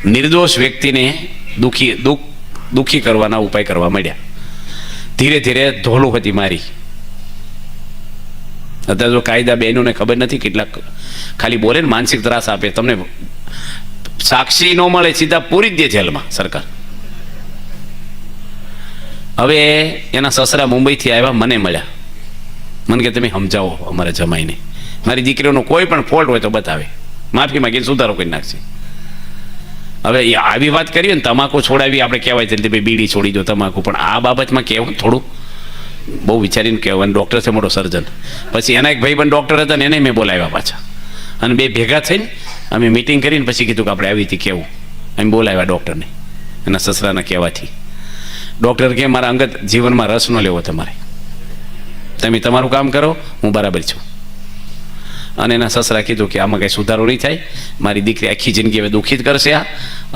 નિર્દોષ વ્યક્તિને દુઃખી કરવાના ઉપાય કરવા માંડ્યા. ધીરે ધીરે ધોલું હતી મારી. અત્યારે જો કાયદા બહેનોને ખબર નથી કેટલાક ખાલી બોલે ને માનસિક ત્રાસ આપે. તમને સાક્ષી ન મળે સીધા પૂરી જ દે જેલમાં સરકાર. હવે એના સસરા મુંબઈથી આવ્યા, મને મળ્યા. મને કે તમે સમજાવો અમારા જમાઈને, મારી દીકરીઓનો કોઈ પણ ફોલ્ટ હોય તો બતાવે, માફી માંગીને સુધારો કરી નાખશે. હવે આવી વાત કરીએ ને, તમાકુ છોડાવી આપણે કહેવાય જલ્દી ભાઈ બીડી છોડી દો તમાકુ, પણ આ બાબતમાં કહેવું થોડું બહુ વિચારીને કહેવાનું. ડૉક્ટર છે મોટો સર્જન. પછી એના એક ભાઈબંધ ડૉક્ટર હતા ને એને મેં બોલાવ્યા પાછા, અને બે ભેગા થઈને અમે મિટિંગ કરીને પછી કીધું કે આપણે આવી રીતે કહેવું. અમે બોલાવ્યા ડૉક્ટરને એના સસરાના કહેવાથી. ડૉક્ટર કહે મારા અંગત જીવનમાં રસ ન લેવો તમારે, તમે તમારું કામ કરો, હું બરાબર છું. અને એના સસરા કીધું કે આમાં કંઈ સુધારો નહીં થાય, મારી દીકરી આખી જિંદગી હવે દુઃખી જ કરશે આ.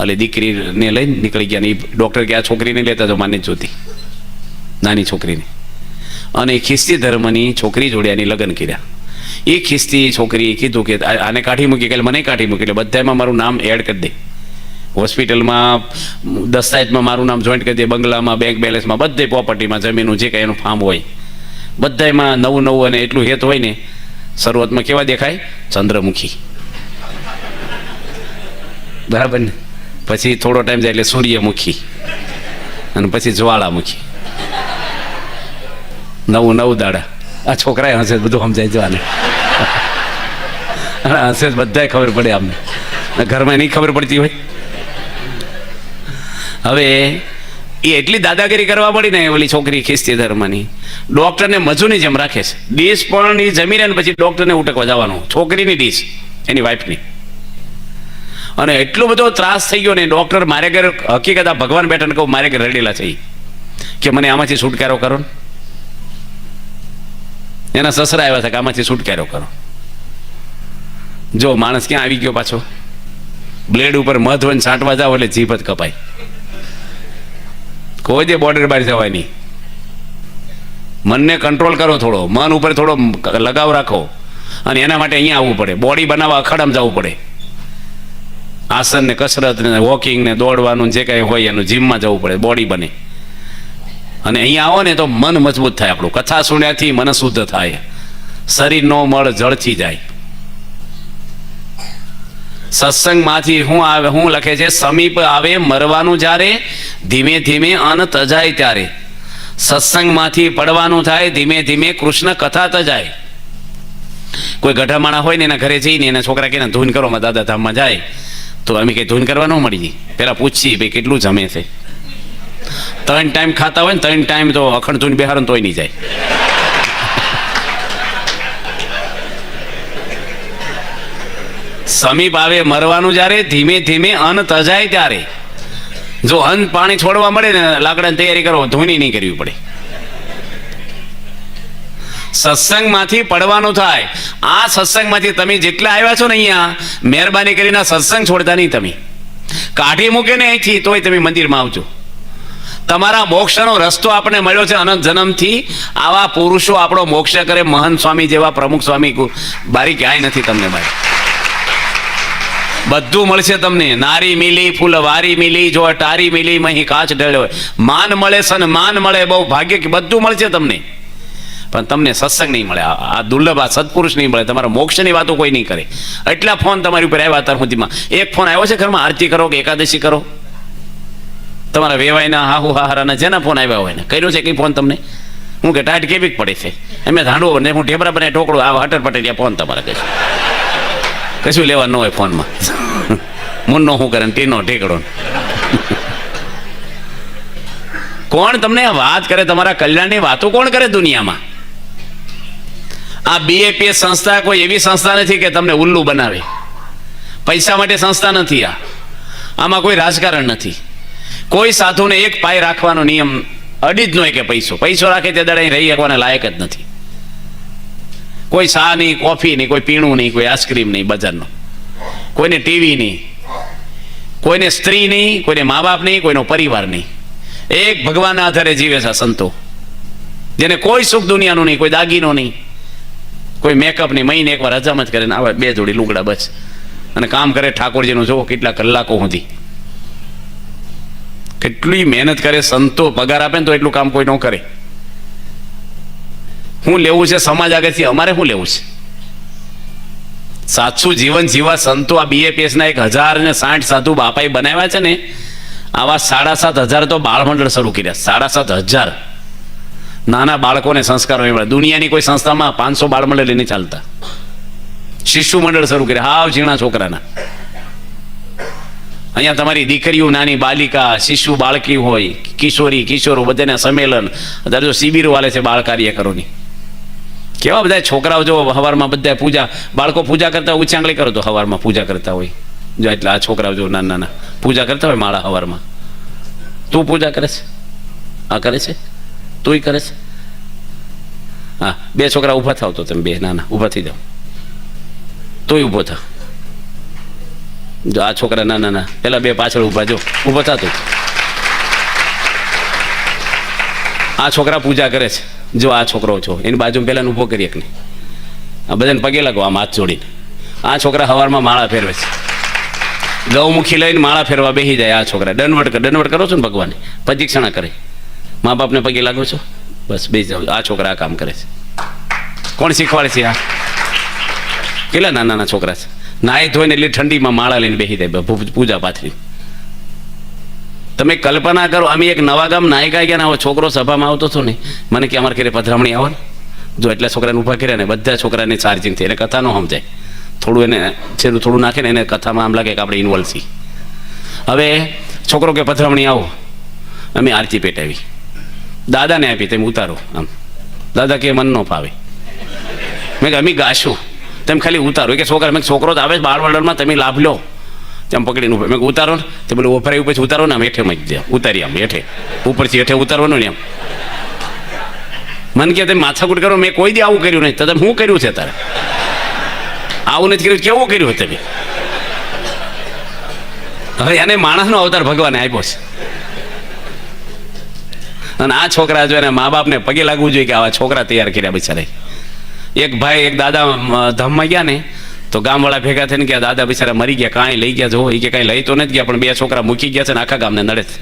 એટલે દીકરીને લઈને નીકળી ગયા. ને એ ડૉક્ટર કે આ છોકરીને લેતા તો માને જ જોતી, નાની છોકરીને. અને ખ્રિસ્તી ધર્મની છોકરી જોડે એની લગ્ન કર્યા. એ ખ્રિસ્તી છોકરીએ કીધું કે આને કાઢી મૂકી, કે મને કાઢી મૂકી, એટલે બધામાં મારું નામ એડ કરી દે. હોસ્પિટલમાં દસ્તાવેજમાં મારું નામ જોઈન્ટ કરી દે, બંગલામાં, બેંક બેલેન્સમાં, બધે પ્રોપર્ટીમાં, જમીનનું જે કાંઈ એનું ફાર્મ હોય બધામાં નવું નવું. અને એટલું હેત હોય ને, શરૂઆતમાં કેવા દેખાય? ચંદ્રમુખી, બરાબર ને? પછી થોડો ટાઈમ જાય એટલે સૂર્યમુખી, અને પછી જ્વાળામુખી. નવું દાડા. આ છોકરાએ હશે, બધું સમજાય જવાને હશે, બધાય ખબર પડે અમને. ઘરમાં નહીં ખબર પડતી હોય. હવે એ એટલી દાદાગીરી કરવા પડી ને ઓલી છોકરી ખ્રિસ્તી ધર્મની. ડૉક્ટરને મજૂરની જેમ રાખે છે. ડીશ પણ એ જમી રહે ને પછી ડૉક્ટરને ઉટકવા જવાનું, છોકરીની ડીશ, એની વાઈફની. અને એટલો બધો ત્રાસ થઈ ગયો ને, ડૉક્ટર મારે ઘરે, હકીકત આ ભગવાન બેઠા ને કહું, મારે ઘરે રડેલા છે કે મને આમાંથી છુટકારો કરો ને. એના સસરા આવ્યા હતા કે આમાંથી છુટકારો કરો. જો માણસ ક્યાં આવી ગયો પાછો? બ્લેડ ઉપર મધ હોય ને છાંટવા જાવ એટલે જીભ જ કપાય. કોઈ દે બોર્ડર બહાર જવાય નહીં. મનને કંટ્રોલ કરો, થોડો મન ઉપર થોડો લગાવ રાખો. અને એના માટે અહીંયા આવવું પડે, બોડી બનાવવા અખાડામાં જવું પડે. આસન ને કસરત ને વોકિંગ ને દોડવાનું જે કાંઈ હોય એનું જીમમાં જવું પડે, બોડી બને. અને અહીંયા આવો ને તો મન મજબૂત થાય આપણું. કથા સુણ્યાથી મન શુદ્ધ થાય, શરીરનો મળ જળથી જાય. સત્સંગમાંથી હું લખે છે, સમીપ આવે મરવાનું જ્યારે, ધીમે ધીમે અન તજાય ત્યારે. સત્સંગમાંથી પડવાનું થાય, ધીમે ધીમે કૃષ્ણ કથા તજાય. કોઈ ગઢામાણા હોય ને એના ઘરે જઈને એના છોકરા કે ધૂન કરો, દાદા ધામમાં જાય તો અમે કંઈ ધૂન કરવા ન મળી. પેલા પૂછીએ ભાઈ કેટલું જમે છે. 3 ટાઈમ ખાતા હોય ને, 3 ટાઈમ તો અખંડ ધૂન બેહારો તોય નહીં જાય. સમીપ આવે મરવાનું જ્યારે, ધીમે ધીમે અન્ન તજાય ત્યારે. જો અન્ન પાણી છોડવા મળે ને, લાકડાની તૈયારી કરો, ધૂની નહીં કરવી પડે. સત્સંગમાંથી પડવાનું થાય. આ સત્સંગમાંથી તમે જેટલા આવ્યા છો ને અહીંયા, મહેરબાની કરીને સત્સંગ છોડતા નહીં. તમે કાઢી મૂકે ને અહીંથી તોય તમે મંદિરમાં આવજો. તમારા મોક્ષનો રસ્તો આપણે મળ્યો છે અનંત જન્મથી. આવા પુરુષો આપણો મોક્ષ કરે, મહંત સ્વામી જેવા, પ્રમુખ સ્વામી, બારી ક્યાંય નથી તમને ભાઈ. બધું મળશે તમને. નારી મિલી ફૂલ વારી મિલી, જો ટારી મિલી મહી કાચ ઢળ્યો. માન મળે, સન્માન મળે, બહુ ભાગ્ય, બધું મળશે તમને. પણ તમને સત્સંગ નહીં મળે, આ દુર્લભ, આ સત્પુરુષ નહીં મળે. તમારા મોક્ષની વાતો કોઈ નહીં કરે. એટલા ફોન તમારી ઉપર આવ્યા અત્યાર સુધીમાં. એક ફોન આવ્યો છે ઘરમાં, આરતી કરો કે એકાદશી કરો? તમારા વેવાયના હાહુ હાહારાના જેના ફોન આવ્યા હોય ને, કર્યો છે કંઈ ફોન તમને? હું કે ટાઈટ કેવી પડે છે, એમ ધાંડવો ને હું ઢેબરા બને ઢોકળું, આ હટર પટેલિયા ફોન તમારે કશું લેવા ન હોય ફોનમાં. મુન્નો શું કરે, ટીનો ઢેકડો. કોણ તમને વાત કરે? તમારા કલ્યાણની વાતો કોણ કરે દુનિયામાં? આ બીએપીએસ સંસ્થા કોઈ એવી સંસ્થા નથી કે તમને ઉલ્લુ બનાવે. પૈસા માટે સંસ્થા નથી આ. આમાં કોઈ રાજકારણ નથી. કોઈ સાધુને એક પાય રાખવાનો નિયમ અડી જ ન હોય કે પૈસો રાખે તે દાડે રહી શકવાના લાયક જ નથી. કોઈ ચા નહીં, કોફી નહીં, કોઈ પીણું નહીં, કોઈ આઈસ્ક્રીમ નહીં બજારનો, કોઈને ટીવી નહીં, કોઈને સ્ત્રી નહીં, કોઈને મા બાપ નહીં, કોઈનો પરિવાર નહીં. એક ભગવાનના આધારે જીવે છે સંતો, જેને કોઈ સુખ દુનિયાનું નહીં, કોઈ દાગીનો નહીં, કોઈ મેકઅપ નહીં. મહિને એકવાર હજામત કરે ને આવે 2 જોડી લુગડા બસ, અને કામ કરે ઠાકોરજીનું. જોવો કેટલા કલાકો સુધી કેટલી મહેનત કરે, સંતો પગાર આપે ને તો એટલું કામ કોઈ ન કરે. શું લેવું છે સમાજ આગળથી? અમારે શું લેવું છે? સાચું જીવન જીવા સંતો આ BAPS ના 1060 સાધુ બાપાએ બનાવ્યા છે ને, આવા 7,500 તો બાળમંડળ શરૂ કર્યા. 7,500 નાના બાળકોને સંસ્કારો એવડા. દુનિયાની કોઈ સંસ્થામાં 500 બાળમંડળ નહીં ચાલતા. શિશુ મંડળ શરૂ કર્યા, હાવ ઝીણા છોકરાના. અહીંયા તમારી દીકરીઓ, નાની બાલિકા, શિશુ બાળકી હોય, કિશોરી કિશોરો બધાના સંમેલન. અત્યારે જો શિબિરો વાલે છે બાળ કાર્યકરોની. કેવા બધા છોકરાઓ જો હવારમાં બધા પૂજા, બાળકો પૂજા કરતા ઊંચી આંગળી કરો તો હવારમાં પૂજા કરતા હોય. જો એટલે આ છોકરાઓ જો નાના નાના પૂજા કરતા હોય માળા હવારમાં. તું પૂજા કરે છે? આ કરે છે? તું કરે છે? હા, 2 છોકરા ઊભા થાવ તો તમે 2 નાના ઊભા થઈ જાઓ. તોય ઊભો થા. જો આ છોકરા નાના નાના, પેલા 2 પાછળ ઊભા, જો ઊભો થતો. આ છોકરા પૂજા કરે છે. જો આ છોકરો છો એની બાજુ પેલા ઊભો કરીએ કે નહીં? આ બધાને પગે લાગો આમ હાથ જોડીને. આ છોકરા હવારમાં માળા ફેરવે છે. ગૌમુખી લઈને માળા ફેરવા બેસી જાય. આ છોકરા દંડવટ કરો છો ને ભગવાન, પ્રદક્ષિણા કરે. મા બાપને પગે લાગો છો, બસ બેસી જાઓ. આ છોકરા આ કામ કરે છે. કોણ શીખવાડે છે આ? કેટલા નાના નાના છોકરા છે. નાહી ધોઈને એટલે ઠંડીમાં માળા લઈને બેસી જાય પૂજા પાથરી. તમે કલ્પના કરો, અમે એક નવા ગામ નાયકા ગયા ને, છોકરો સભામાં આવતો હતો ને, મને કે અમારે ઘરે પધરામણી આવો ને. જો એટલા છોકરાને ઊભા કર્યા ને, બધા છોકરાને ચાર્જિંગ થઈ. એને કથા ન સમજાય, થોડું એને છેલ્લું થોડું નાખે ને એને કથામાં આમ લાગે કે આપણે ઇન્વોલ્વ છીએ. હવે છોકરો કે પધરામણી આવો, અમે આરતી પેટાવી, દાદાને આપી, તમે ઉતારો. આમ દાદા કે મન ન ફાવે. મેં કે અમે ગાશું, તમે ખાલી ઉતારો. કે છોકરા, મેં છોકરો તો આવે બાળવંડળમાં, તમે લાભ લો. તેમ પકડીને ઉભો. મેં ઉતારો ને, તે બોલું ઓફરાયું પછી ઉતારો ને, આમ હેઠે મળી દે, ઉતારી આમ હેઠે, ઉપરથી હેઠે ઉતારવાનું ને એમ. મને કે તમે માથાકૂટ કરો, મેં કોઈ દી આવું કર્યું નહીં. તો તમે શું કર્યું છે તારે? આવું નથી કર્યું, કેવું કર્યું તમે? હવે એને માણસનો અવતાર ભગવાને આપ્યો છે. અને આ છોકરા જો એને મા બાપને પગે લાગવું જોઈએ કે આવા છોકરા તૈયાર કર્યા બિચારા. એક ભાઈ, એક દાદા ધામમાં ગયા ને, તો ગામવાળા ભેગા થઈને કે દાદા બિચારા મરી ગયા, કાંઈ લઈ ગયા? જો એ કે કાંઈ લઈ તો નથી ગયા, પણ 2 છોકરા મૂકી ગયા છે ને આખા ગામને નડે છે.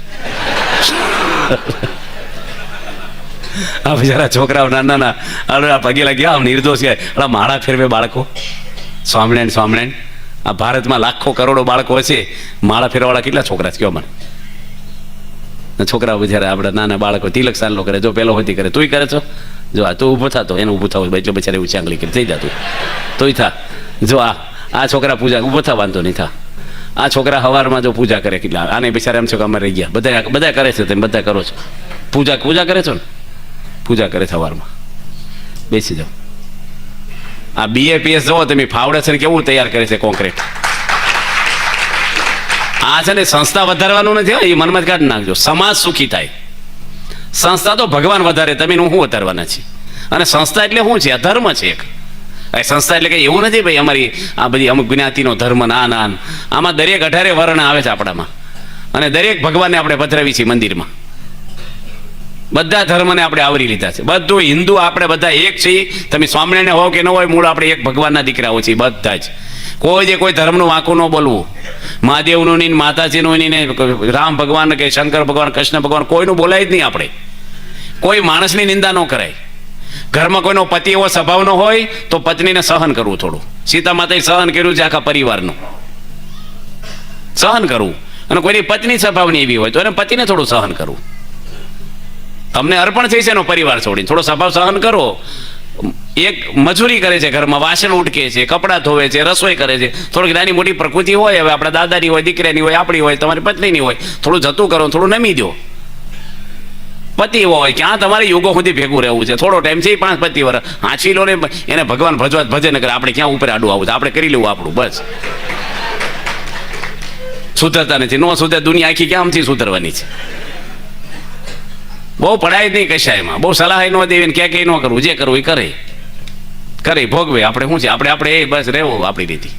આ બિચારા છોકરાઓ નાના નાના પગે લાગ્યા, આમ નિર્દોષ ગયા. માળા ફેરવે બાળકો. સ્વામિનારાયણ સ્વામિનારાયણ. આ ભારતમાં લાખો કરોડો બાળકો હશે, માળા ફેરવાવાળા કેટલા છોકરા છે કયો મને? છોકરાઓ બિચારા આપણા નાના બાળકો તિલક સાલો કરે, જો પેલો હોતી કરે. તું કરે છો? જો આ તું ઊભો થતો, એને ઊભું થવું એટલે બિચારે ઊંચી આંગળી કરી થઈ જતું. તોય થા. જો આ છોકરા પૂજા ઊભો થા, વાંધો નહીં થા. આ છોકરા હવારમાં જો પૂજા કરે, કેટલા આને બિચારા એમ છે કે અમે રહી ગયા. બધા કરે છે, તમે બધા કરો છો. પૂજા કરે છો ને? પૂજા કરે સવારમાં. બેસી જાઓ. આ BAPS જોવો તમે, ફાઉન્ડેશન કેવું તૈયાર કરે છે કોન્ક્રીટ. આ છે ને સંસ્થા વધારવાનું નથી, એ મનમાં જ કાઢી નાખજો. સમાજ સુખી થાય. સંસ્થા તો ભગવાન વધારે, તમે હું વધારવાના છે. અને સંસ્થા એટલે શું છે? આ ધર્મ છે એક. સંસ્થા એટલે કઈ એવું નથી ભાઈ અમારી આ બધી અમુક જ્ઞાતિનો ધર્મ ના. આમાં દરેક 18 વર્ણ આવે છે આપણામાં, અને દરેક ભગવાનને આપણે પધરાવી છીએ મંદિરમાં. બધા ધર્મને આપણે આવરી લીધા છે. બધું હિન્દુ આપણે બધા એક છીએ. તમે સ્વામિનારાયણ હો કે ન હોય, મૂળ આપણે એક ભગવાનના દીકરાઓ છીએ બધા જ. કોઈ ધર્મનું વાંકું ન બોલવું. મહાદેવનું નહીં, માતાજીનું નહીં, રામ ભગવાન કે શંકર ભગવાન, કૃષ્ણ ભગવાન, કોઈનું બોલાય જ નહીં આપણે. કોઈ માણસની નિંદા ન કરાય. ઘરમાં કોઈનો પતિ એવો સ્વભાવનો હોય તો પત્નીને સહન કરવું થોડું. સીતા માતાએ સહન કર્યું છે આખા પરિવારનું. સહન કરવું. અને કોઈની પત્ની સ્વભાવની એવી હોય તો એને પતિને થોડું સહન કરવું. તમને અર્પણ થઈ છે એનો પરિવાર છોડીને, થોડો સ્વભાવ સહન કરો. એક મજૂરી કરે છે ઘરમાં, વાસણ ઉટકે છે, કપડાં ધોવે છે, રસોઈ કરે છે. થોડીક નાની મોટી પ્રકૃતિ હોય, હવે આપણા દાદાની હોય, દીકરાની હોય, આપણી હોય, તમારી પત્નીની હોય, થોડું જતું કરો, થોડું નમી દો. પતિ એવો હોય ક્યાં તમારે યુગો સુધી ભેગું રહેવું છે. થોડો ટાઈમ છે 5 પતિ વર્ષ હાંચી લો ને, એને ભગવાન ભજે ને કરે. આપણે ક્યાં ઉપર આડું આવું છે? આપણે કરી લેવું આપણું બસ. સુધરતા નથી, નો સુધર. દુનિયા આખી ક્યાંથી સુધરવાની છે? બહુ પડાય જ નહીં કશાયમાં, બહુ સલાહ ન દેવી ને ક્યાં ન કરવું. જે કરવું એ કરે ભોગવે. આપણે શું છે? આપણે એ બસ રહેવું આપણી રીતે.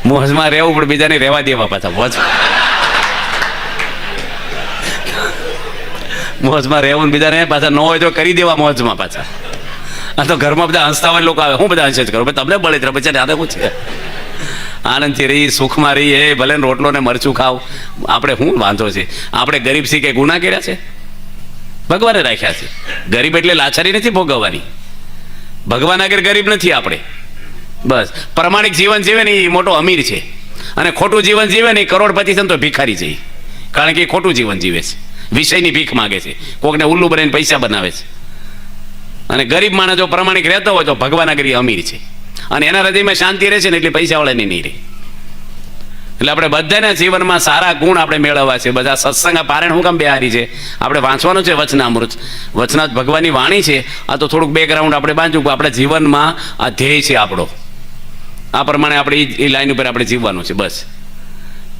મોજમાં રહેવું, પણ બીજાને રહેવા દેવા પાછા. મોજમાં રહેવું બીજાને પાછા ન હોય તો કરી દેવા મોજમાં પાછા. આ તો ઘરમાં બધા હસતા હોય લોકો આવે, હું બધા હસે જ કરું તમને બળે બચારે. આને શું છે? આનંદથી રહી, સુખમાં રહી, એ ભલે રોટલો ને મરચું ખાવ, આપણે શું વાંધો છે? આપણે ગરીબ છીએ કે ગુના કર્યા છે? ભગવાને રાખ્યા છે. ગરીબ એટલે લાચારી નથી ભોગવવાની. ભગવાન આગળ ગરીબ નથી આપણે. બસ પ્રમાણિક જીવન જીવે ને એ મોટો અમીર છે, અને ખોટું જીવન જીવે ને એ કરોડપતિ છે ને તો ભિખારી છે. કારણ કે એ ખોટું જીવન જીવે છે, વિષયની ભીખ માગે છે, કોકને ઉલ્લુ બનાવીને પૈસા બનાવે છે. અને ગરીબ માણસ જો પ્રમાણિક રહેતો હોય તો ભગવાન આગળ એ અમીર છે, અને એના હૃદયમાં શાંતિ રહે છે ને એટલે પૈસાવાળાની નહીં રહે. એટલે આપણે બધાના જીવનમાં સારા ગુણ આપણે મેળવવા છે. બધા સત્સંગ પારાયણ હું કામ બિહારી છે? આપણે વાંચવાનું છે વચનામૃત. વચનાથ ભગવાનની વાણી છે. આ તો થોડુંક બેકગ્રાઉન્ડ આપણે બાંધ્યું. આપણા જીવનમાં આ ધ્યેય છે આપણો. આ પ્રમાણે આપણે એ લાઈન ઉપર આપણે જીવવાનું છે. બસ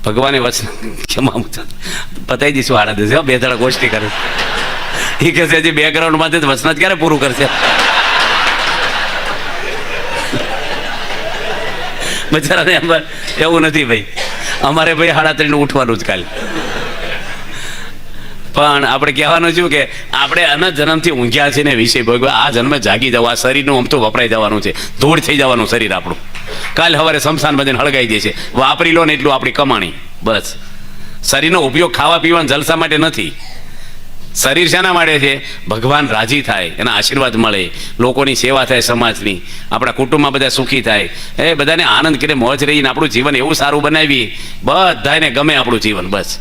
ભગવાને વચન ક્ષમા પતાવી દઈશું. આડા દેશે બે ધડા ગોષ્ઠી કરે એ કહે છે હજી બેકગ્રાઉન્ડમાંથી વચનાથ ક્યારે પૂરું કરશે? બચારાને એવું નથી ભાઈ, અમારે ભાઈ 3:30 ઉઠવાનું જ કાલે. પણ આપણે કહેવાનું છું કે આપણે આના જન્મથી ઊંઘ્યા છે ને વિષય ભોગવા. આ જન્મે જાગી જવા, આ શરીરનું આમ તો વપરાઈ જવાનું છે, ધૂળ થઈ જવાનું શરીર આપણું. કાલ સવારે શમશાન બધીને હળગાઈ દેશે. વાપરી લો ને એટલું આપણી કમાણી. બસ શરીરનો ઉપયોગ ખાવા પીવાના જલસા માટે નથી. શરીર શાના માટે છે? ભગવાન રાજી થાય, એના આશીર્વાદ મળે, લોકોની સેવા થાય, સમાજની, આપણા કુટુંબમાં બધા સુખી થાય, એ બધાને આનંદ કરે, મોજ રહીને આપણું જીવન એવું સારું બનાવીએ, બધાને ગમે આપણું જીવન. બસ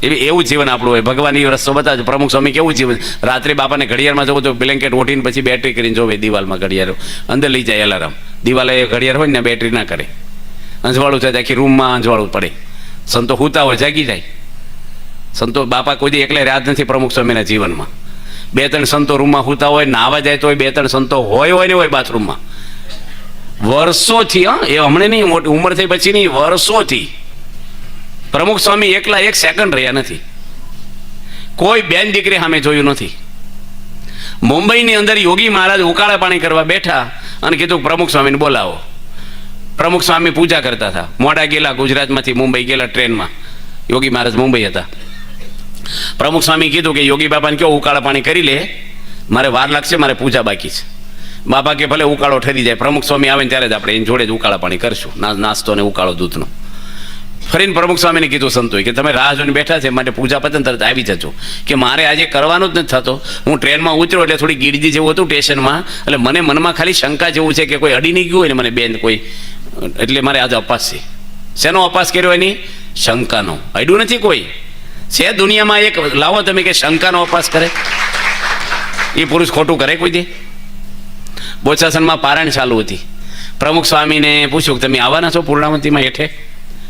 એવું જીવન આપણું હોય. ભગવાન એ રસ્તો બતાવે. પ્રમુખ સ્વામી કેવું જીવન? રાત્રે બાપાને ઘડિયાળમાં જવું તો બ્લેન્કેટ ઓઢીને પછી બેટરી કરીને જોવે દિવાલમાં. ઘડિયાળો અંદર લઈ જાય એલાર્મ. દિવાલે ઘડિયાળ હોય ને બેટરી ના કરે, અંજવાળું થાય, આખી રૂમમાં અંજવાળું પડે. સંતો હુતા હોય જાગી જાય. સંતો બાપા કોઈ દી એકલા રાત નથી પ્રમુખ સ્વામીના જીવનમાં. 2-3 સંતો રૂમમાં હુતા હોય, નાવા જાય તો 2-3 સંતો હોય ને હોય બાથરૂમમાં. વર્ષોથી, એ હમણાં નહીં, મોટી ઉંમર થઈ પછી નહીં, વર્ષોથી પ્રમુખ સ્વામી એકલા 1 સેકન્ડ રહ્યા નથી. કોઈ બેન દીકરી સામે જોયું નથી. મુંબઈની અંદર યોગી મહારાજ ઉકાળા પાણી કરવા બેઠા અને કીધું પ્રમુખ સ્વામીને બોલાવો. પ્રમુખ સ્વામી પૂજા કરતા હતા. મોડા ગયેલા, ગુજરાતમાંથી મુંબઈ ગયેલા ટ્રેનમાં. યોગી મહારાજ મુંબઈ હતા. પ્રમુખ સ્વામી કીધું કે યોગી બાપાને કહો ઉકાળા પાણી કરી લે, મારે વાર લાગશે, મારે પૂજા બાકી છે. બાપા કે ભલે ઉકાળો ઠરી જાય, પ્રમુખ સ્વામી આવે ને ત્યારે જ આપણે એની જોડે જ ઉકાળા પાણી કરશું, નાસ્તો ને ઉકાળો દૂધનો. ફરીને પ્રમુખ સ્વામીને કીધું સંતોએ કે તમે રાહ જોઈને બેઠા છે, માટે પૂજા પતન તરત આવી જજો. કે મારે આજે કરવાનું જ નથી થતો. હું ટ્રેનમાં ઉતર્યો એટલે થોડી ગીરજી જેવું હતું સ્ટેશનમાં, એટલે મને મનમાં ખાલી શંકા જેવું છે કે કોઈ અડી નહીં ગયું હોય ને મને બેન કોઈ, એટલે મારે આજે અપાસ છે. શેનો અપાસ કર્યો? એની શંકાનો. અડ્યું નથી કોઈ. છે દુનિયામાં એક લાવો તમે કે શંકાનો અપાસ કરે? એ પુરુષ ખોટું કરે કોઈ દે? બોચાસનમાં પારાયણ ચાલુ હતી. પ્રમુખ સ્વામીને પૂછ્યું કે તમે આવવાના છો પૂર્ણાવતીમાં હેઠે?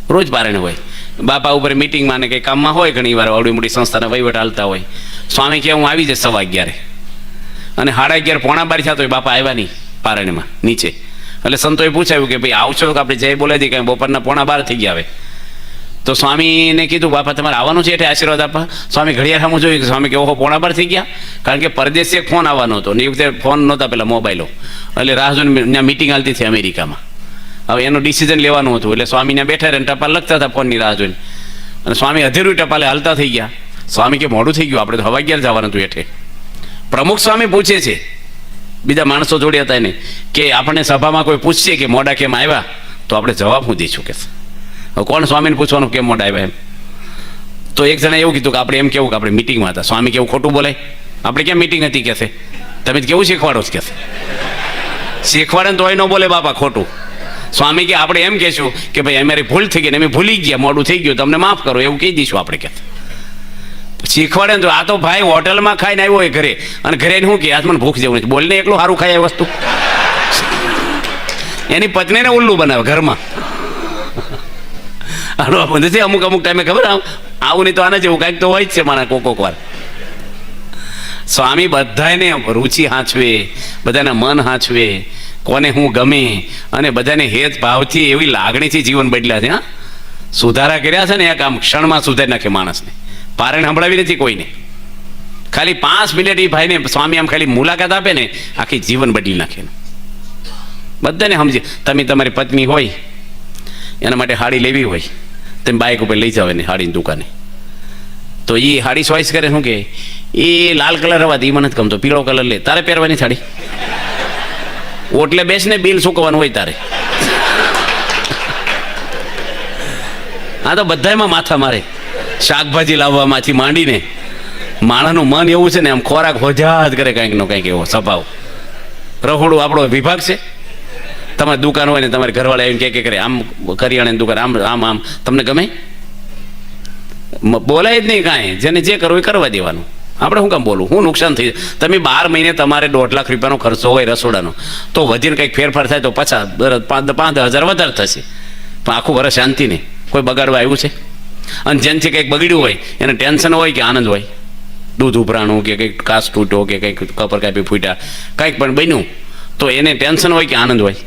રોજ પારાયણ હોય. બાપા ઉપર મિટિંગમાં ને કંઈ કામમાં હોય, ઘણી વાર આવડી મોટી સંસ્થાના વહીવટ હાલતા હોય. સ્વામી કહે હું આવી જઈશ 11:15. અને 11:30 પોણા 12 થયા તો બાપા આવ્યા નહીં પારાયણમાં નીચે. એટલે સંતોએ પૂછાયું કે ભાઈ આવશો કે આપણે જય બોલાવી દઈએ, કાંઈ બપોરના પોણા 12 થઈ ગયા હવે. તો સ્વામીને કીધું બાપા તમારે આવવાનું છે એટલે આશીર્વાદ આપવા. સ્વામી ઘડિયાળ સામું જોયું કે સ્વામી કે ઓહો પોણા 12 થઈ ગયા. કારણ કે પરદેશી એક ફોન આવવાનો હતો ને એ વખતે ફોન નહોતા પેલા મોબાઈલો, એટલે રાહ જોઈને ત્યાં મિટિંગ હાલતી હતી અમેરિકામાં. હવે એનું ડિસિઝન લેવાનું હતું એટલે સ્વામી ત્યાં બેઠા રહે ટપાલ લખતા હતા ફોનની રાહ જોઈને. અને સ્વામી અધેરું ટપાલે હાલતા થઈ ગયા. સ્વામી કે મોડું થઈ ગયું, આપણે તો 11:15 જવાનું હતું હેઠે. પ્રમુખ સ્વામી પૂછે છે બીજા માણસો જોડે હતા એને કે આપણને સભામાં કોઈ પૂછશે કે મોડા કેમ આવ્યા, તો આપણે જવાબ હું દઈશું કે કોણ સ્વામીને પૂછવાનું કેમ મોડા આવ્યા એમ. તો એક જણા એવું કીધું કે આપણે એમ કેવું કે આપણે મિટિંગમાં હતા. સ્વામી કેવું ખોટું બોલાય? આપણે ક્યાં મિટિંગ હતી કહેશે? તમે કેવું શીખવાડો છો કહેશે? શીખવાડે ને તો ન બોલે બાપા ખોટું. સ્વામી કે આપણે એમ કહેશું કે ભાઈ અમારી ભૂલ થઈ ગઈ ને અમે ભૂલી ગયા, મોડું થઈ ગયું, તમને માફ કરો એવું કહી દઈશું આપણે કે. શીખવાડે ને તો આ તો ભાઈ હોટલમાં ખાઈને આવ્યો હોય ઘરે, અને ઘરે શું કે આજ મને ભૂખ જેવું નથી, બોલીને એકલું સારું ખાય એ વસ્તુ. એની પત્નીને ઉલ્લું બનાવે ઘરમાં. નથી અમુક ટાઈમે ખબર આવું નહીં તો આના જેવું કાંઈક તો હોય જ છે મારા કોક વાર. સ્વામી બધાને રુચિ હાંચવે, બધાના મન હાંચવે, કોને હું ગમે, અને બધાને હેત ભાવથી એવી લાગણીથી જીવન બદલ્યા છે. હા, સુધારા કર્યા છે ને એક આમ ક્ષણમાં સુધારી નાખે માણસને. પારણ સંભળાવી નથી કોઈને. ખાલી 5 મિનિટ એ ભાઈને સ્વામી આમ ખાલી મુલાકાત આપે ને આખી જીવન બદલી નાખે. બધાને સમજે. તમે તમારી પત્ની હોય એના માટે હાડી લેવી હોય, તમે બાઇક ઉપર લઈ જાવ એને હાડીની દુકાને, તો એ હાડી ચોઈસ કરે શું કે એ લાલ કલર હવા એ મને જ ગમતો, પીળો કલર લે, તારે પહેરવાની સાડી. ઓટલે બેસને બિલ ચૂકવવાનું હોય તારે. આ તો બધામાં માથા મારે, શાકભાજી લાવવામાંથી માંડીને. માણસનું મન એવું છે ને, આમ ખોરાક હોજા જ કરે કંઈક નો કંઈક એવો સ્વભાવ. રહોડું આપણો વિભાગ છે. તમારી દુકાન હોય ને તમારે ઘરવાળા આવીને કે કરે આમ કરિયાણાની દુકાન આમ આમ આમ, તમને ગમે? બોલાય જ નહીં કાંઈ. જેને જે કરવું એ કરવા દેવાનું. આપણે શું કામ બોલવું? શું નુકસાન થઈ જાય? તમે 12 મહિને તમારે 1.5 લાખ રૂપિયાનો ખર્ચો હોય રસોડાનો, તો વધીને કંઈક ફેરફાર થાય તો 5,000 વધારે થશે, પણ આખું વર્ષ શાંતિ નહીં. કોઈ બગાડવા આવ્યું છે? અને જેનથી કંઈક બગડ્યું હોય એને ટેન્શન હોય કે આનંદ હોય? દૂધ ઉભરાણું કે કંઈક કાચ તૂટ્યો કે કંઈક કપર કાપી ફૂટ્યા, કંઈક પણ બન્યું તો એને ટેન્શન હોય કે આનંદ હોય?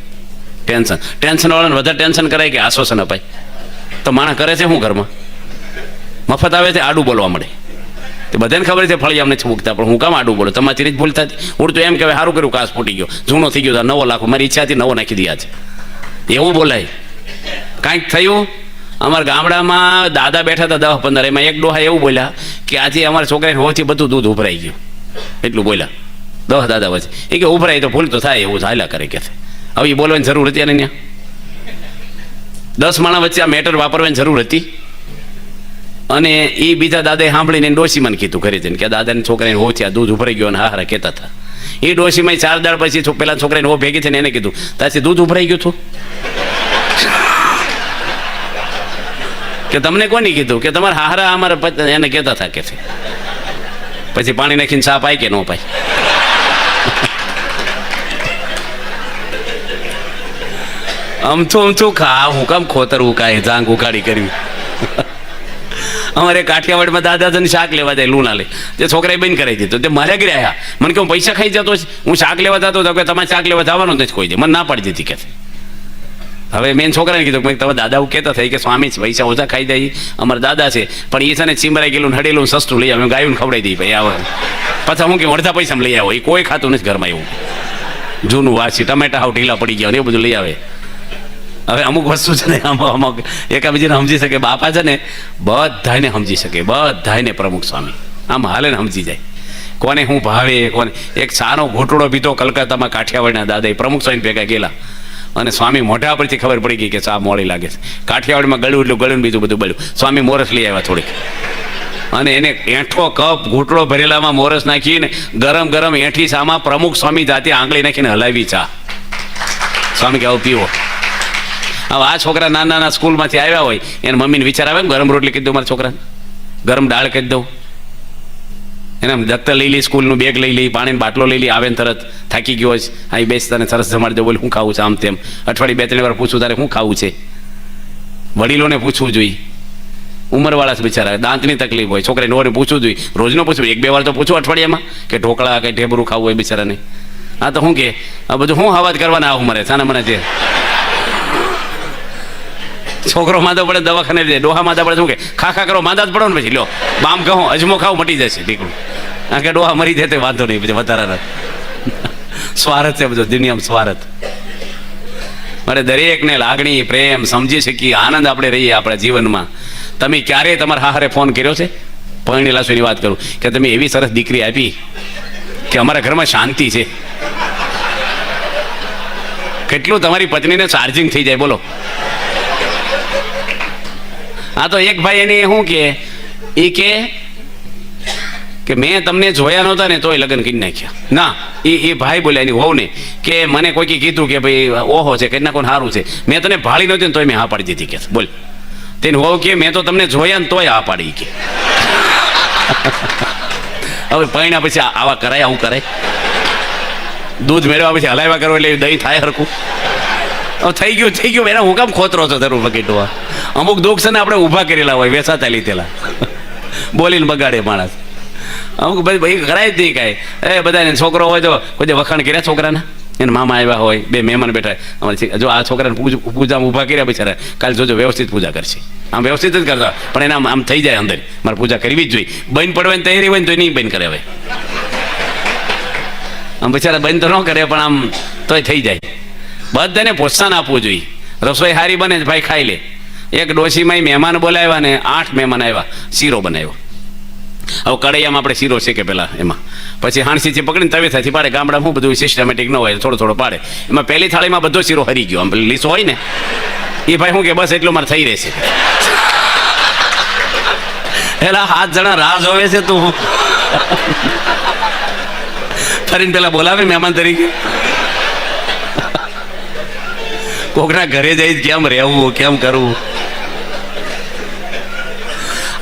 ટેન્શનવાળાને વધારે ટેન્શન કરાય કે આશ્વાસન અપાય? તો માણસ કરે છે શું ઘરમાં? મફત આવે છે, આડું બોલવા મળે. તો બધાને ખબર છે ફળી અમને મૂકતા, પણ હું કામ આડું બોલું? તમારી જ ભૂલ થતી. હું તો એમ કહેવાય સારું કર્યું કાચ ફૂટી ગયો, જૂનો થઈ ગયો, 9 લાખ મારી ઈચ્છા હતી 9 નાખી દીધા છે, એવું બોલાય? કાંઈક થયું. અમારા ગામડામાં દાદા બેઠા હતા 10-15, એમાં એક ડોહા એવું બોલ્યા કે આજે અમારા છોકરાને હોવાથી બધું દૂધ ઉભરાઈ ગયું. એટલું બોલ્યા 10 દાદા વચ્ચે. એ કે ઉભરાય તો ભૂલ તો થાય, એવું ચાલ્યા કરે કે. હવે એ બોલવાની જરૂર હતી ને? ત્યાં 10 માણસ વચ્ચે આ મેટર વાપરવાની જરૂર હતી? અને એ બીજા દાદાએ સાંભળીને ડોશીમાં કીધું ઘરે જઈને કે દાદાને છોકરાને હોવાથી આ દૂધ ઉભરાઈ ગયો, અને હારા કહેતા હતા. એ ડોશીમાં 4 દાડ પછી પેલા છોકરાને હો ભેગી થઈને એને કીધું તાથી દૂધ ઉભરાઈ ગયું હતું કે તમને કોની કીધું? કે તમારા હારા અમારા એને કહેતા હતા કે. પછી પાણી નાખીને ચા પાય કે ન પાય? અમથું ખા, હું કામ ખોતરવું કાંઈ જાંગ ઉકાળી કરવી? અમારે કાઠિયાવાડમાં દાદાને શાક લેવા જાય લુના લે, તે છોકરાએ બંધ કરાવી દીધું. તે મારે ઘરે આવ્યા, મને કે હું પૈસા ખાઈ જતો છે, હું શાક લેવા જતો હતો કે તમારે શાક લેવા જવાનું નથી કોઈ દે, મને ના પાડી દીધી કે. હવે મેં છોકરાને કીધું કે તમે દાદા એવું કહેતા થઈ કે સ્વામી પૈસા ઓછા ખાઈ જાય અમારા દાદા છે, પણ એ છે ને ચીમરાઈ ગયેલું હડેલું સસ્તું લઈ આવે, ગાયું ખવડાવી દઈ ભાઈ આવે. પાછા હું કે અડધા પૈસા લઈ આવો, એ કોઈ ખાતું નથી ઘરમાં એવું. જૂનું વાસી ટમેટા હાવ ઢીલા પડી ગયા, એ બધું લઈ આવે. હવે અમુક વસ્તુ છે ને અમુક એકાબીજાને સમજી શકે. બાપા છે ને બધાને સમજી શકે, બધાને પ્રમુખ સ્વામી આમ હાલે ને સમજી જાય કોને શું ભાવે કોને. એક સાનો ઘોટડો પીધો કલકત્તામાં કાઠિયાવાડના દાદા પ્રમુખ સ્વામી ભેગા ગયેલા, અને સ્વામી મોઢા પરથી ખબર પડી ગઈ કે ચા મોડી લાગે છે. કાઠિયાવાડમાં ગળ્યું એટલું ગળ્યું, બીજું બધું બળ્યું. સ્વામી મોરસ લઈ આવ્યા થોડીક, અને એને એંઠો કપ ઘૂંટડો ભરેલામાં મોરસ નાખીને ગરમ ગરમ એંઠી ચામાં પ્રમુખ સ્વામી જાતે આંગળી નાખીને હલાવી ચા. સ્વામી કે આવું પીવો. હવે આ છોકરા નાના નાના સ્કૂલમાંથી આવ્યા હોય, એને મમ્મીને વિચાર આવે ગરમ રોટલી કહી દઉં મારા છોકરાને, ગરમ દાળ કહી દઉં, એને દફતર લઈ લઈ, સ્કૂલનું બેગ લઈ લઈ, પાણીનો બાટલો લઈ લઈ, આવે ને તરત થાકી ગયો હોય અહીં બેસતા ને સરસ જમાડી દો, બોલે શું ખાવું છે આમ તેમ. અઠવાડિયે 2-3 વાર પૂછું તારે શું ખાવું છે. વડીલોને પૂછવું જોઈએ, ઉંમરવાળા છે બિચારા, દાંતની તકલીફ હોય, છોકરાને નોરે પૂછવું જોઈએ. રોજનું પૂછવું, 1-2 વાર તો પૂછવું અઠવાડિયામાં કે ઢોકળા કે ઢેબરું ખાવું હોય બિચારાને. આ તો શું કે આ બધું શું હવાજ કરવાના આવું મરે સાના મને છે. છોકરો માંદો પડે દવાખાને જાય, ડોહા માંદા પડે શું કે ખા કરો, માંદા જ પડો ને પછી લો બામ કહો અજમો ખાવ મટી જશે દીકરું. કારણ કે ડોહા મરી જાય તો વાંધો નહીં, પછી વધારે સ્વાર્થ છે બધો દુનિયામાં સ્વાર્થ. મારે દરેકને લાગણી પ્રેમ સમજી શકીએ, આનંદ આપણે રહીએ આપણા જીવનમાં. તમે ક્યારેય તમારા હારે ફોન કર્યો છે? પરણેલા સુની વાત કરું કે તમે એવી સરસ દીકરી આપી કે અમારા ઘરમાં શાંતિ છે. કેટલું તમારી પત્નીને ચાર્જિંગ થઈ જાય બોલો. આ તો એક ભાઈ એને શું કે કે મેં તમને જોયા નહોતા ને તોય લગ્ન કરી નાખ્યા. ના, એ ભાઈ બોલ્યા એની વહુ ને કે મને કોઈ કીધું કે ભાઈ ઓહો છે કે કોણ સારું છે, મેં તને ભાળી નહોતી ને તોય મેં હા પાડી દીધી કે. બોલ, તેની વહુ કે મેં તો તમને જોયા ને તોય હા પાડી કે. હવે પૈણા પછી આવા કરાય, આવું કરાય? દૂધ મેળવ્યા પછી હલાવ્યા કરો એટલે દહીં થાય હરખું? થઈ ગયું એના હું કામ ખોતરો છો જરૂર બકેટવા. અમુક દુઃખ છે ને આપણે ઊભા કરેલા હોય, વેસાતા લીધેલા, બોલીને બગાડે માણસ. અમુક ભાઈ કરાય જ નહીં કાંઈ. એ બધાને છોકરો હોય તો કોઈ વખાણ કર્યા છોકરાના, એને મામા આવ્યા હોય, 2 મહેમાન બેઠા, અમારે જો આ છોકરાને પૂજામાં ઊભા કર્યા બિચારા, કાલે જોજો વ્યવસ્થિત પૂજા કરશે. આમ વ્યવસ્થિત જ કરતા, પણ એના આમ થઈ જાય અંદર મારે પૂજા કરવી જ જોઈએ. બંધ પડવાની તૈયારી હોય ને તો નહીં બંધ કરે. હવે આમ બિચારા બંધ તો ન કરે પણ આમ તોય થઈ જાય. બધાને પ્રોત્સાહન આપવું જોઈએ. રસોઈ સારી બને ભાઈ ખાઈ લે. એક ડોશીમાં મહેમાન બોલાવ્યા ને 8 મહેમાન આવ્યા, શીરો બનાવ્યો. હવે કઢૈયામાં આપણે શીરો છે કે પેલા એમાં પછી હાણસીથી પકડીને તવેથાથી પાડે. ગામડામાં શું બધું સિસ્ટમેટિક ન હોય, થોડો પાડે. એમાં પહેલી થાળીમાં બધો શીરો હરી ગયો, આમ લીસો હોય ને એ ભાઈ શું કે બસ એટલું મારે થઈ રહેશે. પેલા 7 જણા રાહ જોવે છે, તું ફરીને પેલા બોલાવે મહેમાન તરીકે. કોકના ઘરે જઈ કેમ રહેવું, કેમ કરવું.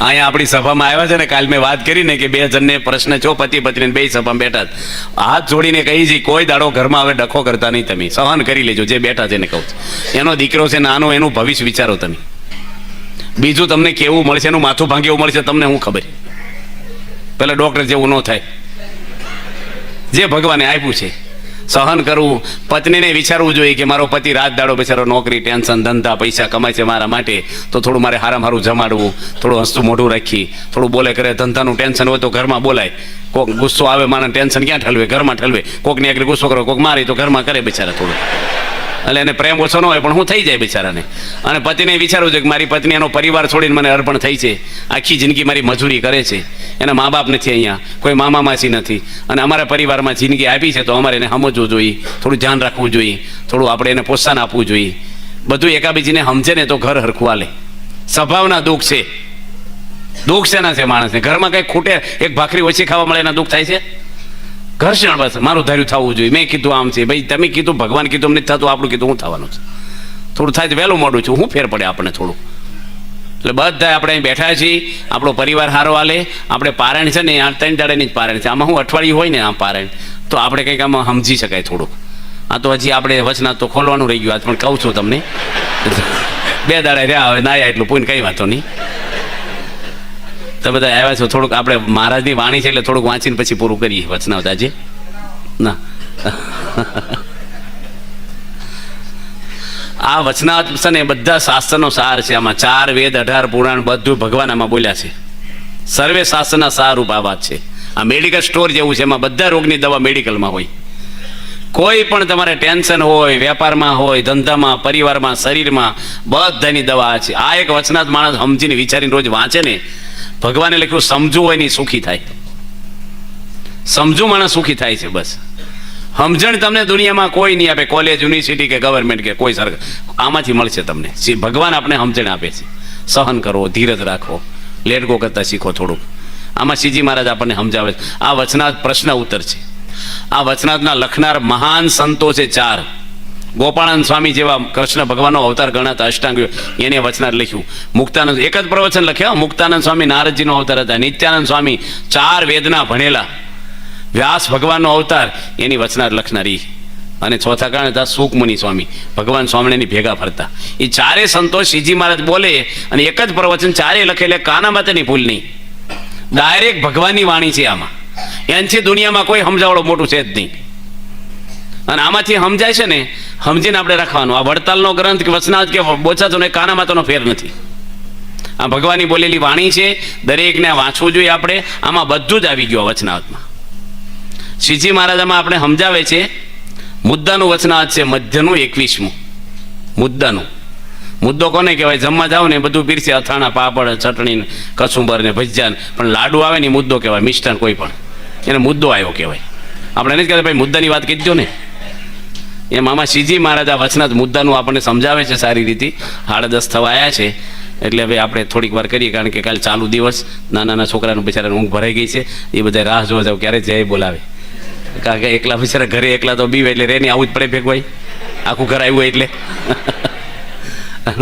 અહીંયા આપણી સભામાં આવ્યા છે ને, કાલ મેં વાત કરી ને કે 2 જણને પ્રશ્ન છો, પતિ પત્ની 2 સભામાં બેઠા, હાથ જોડીને કહી છે કોઈ દાડો ઘરમાં હવે ડખો કરતા નહીં, તમે સહન કરી લેજો. જે બેઠા છે એને કહું, એનો દીકરો છે નાનો, એનું ભવિષ્ય વિચારો તમે. બીજું તમને કેવું મળશે, એનું માથું ભાંગે એવું મળશે, તમને શું ખબર. પેલા ડોક્ટર જેવું ન થાય. જે ભગવાને આપ્યું છે સહન કરવું. પત્નીને વિચારવું જોઈએ કે મારો પતિ રાત દાડો બિચારો નોકરી, ટેન્શન, ધંધા, પૈસા કમાય છે મારા માટે, તો થોડું મારે હારામાં જમાડવું, થોડું હસતું મોઢું રાખી, થોડું બોલે કરે. ધંધાનું ટેન્શન હોય તો ઘરમાં બોલાય. કોક ગુસ્સો આવે, મારા ટેન્શન ક્યાં ઠલવે, ઘરમાં ઠલવે. કોકની આગળ ગુસ્સો કરો, કોક મારી તો ઘરમાં કરે બિચારા થોડું. એટલે એને પ્રેમ ઓછો ન હોય પણ હું થઈ જાય બિચારાને. અને પતિને વિચારવું છે કે મારી પત્ની એનો પરિવાર છોડીને મને અર્પણ થઈ છે, આખી જિંદગી મારી મજૂરી કરે છે, એના મા બાપ નથી અહીંયા, કોઈ મામા માસી નથી, અને અમારા પરિવારમાં જિંદગી આપી છે, તો અમારે એને સમજવું જોઈએ, થોડું ધ્યાન રાખવું જોઈએ, થોડું આપણે એને પ્રોત્સાહન આપવું જોઈએ. બધું એકાબીજીને સમજે ને તો ઘર હરખું હાલે. સ્વભાવના દુઃખ છે. દુઃખ શેના છે માણસને? ઘરમાં કંઈક ખૂટે, એક ભાખરી ઓછી ખાવા મળે એના દુઃખ થાય છે. ઘર્ષણ, બસ મારું ધાર્યું થવું જોઈએ, મેં કીધું આમ છે, ભાઈ તમે કીધું, ભગવાન કીધું નથી થતું, આપણું કીધું હું થવાનું છે. થોડું થાય તો વહેલું મોડું છું, હું ફેર પડે આપણને થોડું. એટલે બધા આપણે અહીં બેઠા છીએ, આપણો પરિવાર હારો હાલે. આપણે પારાયણ છે ને, 3 દાડાની જ પારાયણ છે. આમાં હું અઠવાડિયું હોય ને આમ પારાયણ, તો આપણે કંઈક આમાં સમજી શકાય થોડુંક. આ તો હજી આપણે વચના તો ખોલવાનું રહી ગયું, આજ પણ કહું છું તમને. 2 દાડા રહ્યા હવે નાયા એટલું પૂઈને કંઈ વાતો નહીં. તો બધા આવ્યા છો, થોડુંક આપણે મહારાજની વાણી છે એટલે થોડુંક વાંચીને પછી પૂરું કરીએ વચનાવત આજે. ના, આ વચનાવત છે ને બધા શાસ્ત્રનો સાર છે. આમાં 4 વેદ, 18 પુરાણ બધું ભગવાન આમાં બોલ્યા છે. સર્વે શાસ્ત્રના સારૂપ આ વાત છે. આ મેડિકલ સ્ટોર જેવું છે, એમાં બધા રોગની દવા મેડિકલમાં હોય. કોઈ પણ તમારે ટેન્શન હોય, વેપારમાં હોય, ધંધામાં, પરિવારમાં, શરીરમાં, બધાની દવા આ છે. આ એક વચનાત માણસ સમજીને વિચારીને રોજ વાંચે ને, ભગવાને લખ્યું સમજવું હોય ને સુખી થાય. સમજુ માણસ સુખી થાય છે. બસ સમજણ તમને દુનિયામાં કોઈ નહીં આપે, કોલેજ, યુનિવર્સિટી કે ગવર્મેન્ટ કે કોઈ સરકાર, આમાંથી મળશે તમને. ભગવાન આપણે સમજણ આપે છે. સહન કરો, ધીરજ રાખો, લેટ ગો કરતા શીખો થોડુંક. આમાં શ્રીજી મહારાજ આપણને સમજાવે છે. આ વચનાત પ્રશ્ન ઉત્તર છે. આ વચનાતના લખનાર મહાન સંતો છે 4. ગોપાળાનંદ સ્વામી જેવા કૃષ્ણ ભગવાનનો અવતાર ગણાતા અષ્ટાંગ, એને વચનાર લખ્યું. મુક્તાનંદ એક જ પ્રવચન લખ્યા. મુક્તાનંદ સ્વામી નારદજીનો અવતાર હતા. નિત્યાનંદ સ્વામી 4 વેદના ભણેલા. વ્યાસ ભગવાનનો અવતાર, એની વચનાર લખનારી. અને ચોથા કારણે હતા સુકમુનિ સ્વામી, ભગવાન સ્વામિનારાયણની ભેગા ફરતા. એ 4 સંતો શ્રીજી મહારાજ બોલે અને એક જ પ્રવચન 4 લખેલે, કાના માટેની ભૂલ નહીં. ડાયરેક્ટ ભગવાનની વાણી છે આમાં. એનાથી દુનિયામાં કોઈ સમજાવડો મોટું છે જ નહીં. અને આમાંથી સમજાય છે ને, સમજીને આપણે રાખવાનું. આ વડતાલનો ગ્રંથ કે વચનાવત કે બોચાતો ને કાના માતાનો ફેર નથી. આ ભગવાનની બોલેલી વાણી છે, દરેકને વાંચવું જોઈએ આપણે. આમાં બધું જ આવી ગયું વચનાવતમાં. શ્રીજી મહારાજામાં આપણે સમજાવે છે. મુદ્દાનું વચનાવત છે, મધ્યનું 21મું. મુદ્દાનું. મુદ્દો કોને કહેવાય? જમવા જાવ ને બધું પીરસે, અથાણા, પાપડ, ચટણી, કચુંબર ને ભજીયા, પણ લાડુ આવે ને મુદ્દો કહેવાય. મિષ્ટાન કોઈ પણ, એને મુદ્દો આવ્યો કહેવાય. આપણે નથી કહેતા ભાઈ મુદ્દાની વાત કીધી ને. એમ આમાં શ્રીજી મહારાજ આ વચનાત મુદ્દાનું આપણને સમજાવે છે સારી રીતે. 10:30 થવા આવ્યા છે, એટલે હવે આપણે થોડીક વાર કરીએ, કારણ કે કાલે ચાલુ દિવસ, નાના છોકરાનું બિચારાને ઊંઘ ભરાઈ ગઈ છે. એ બધા રાહ જોવા જાવ ક્યારે જય બોલાવે. કારણ કે એકલા બિચારા ઘરે એકલા તો બીવે, એટલે રેની આવું જ પડે ભેગવાય. આખું ઘર આવ્યું એટલે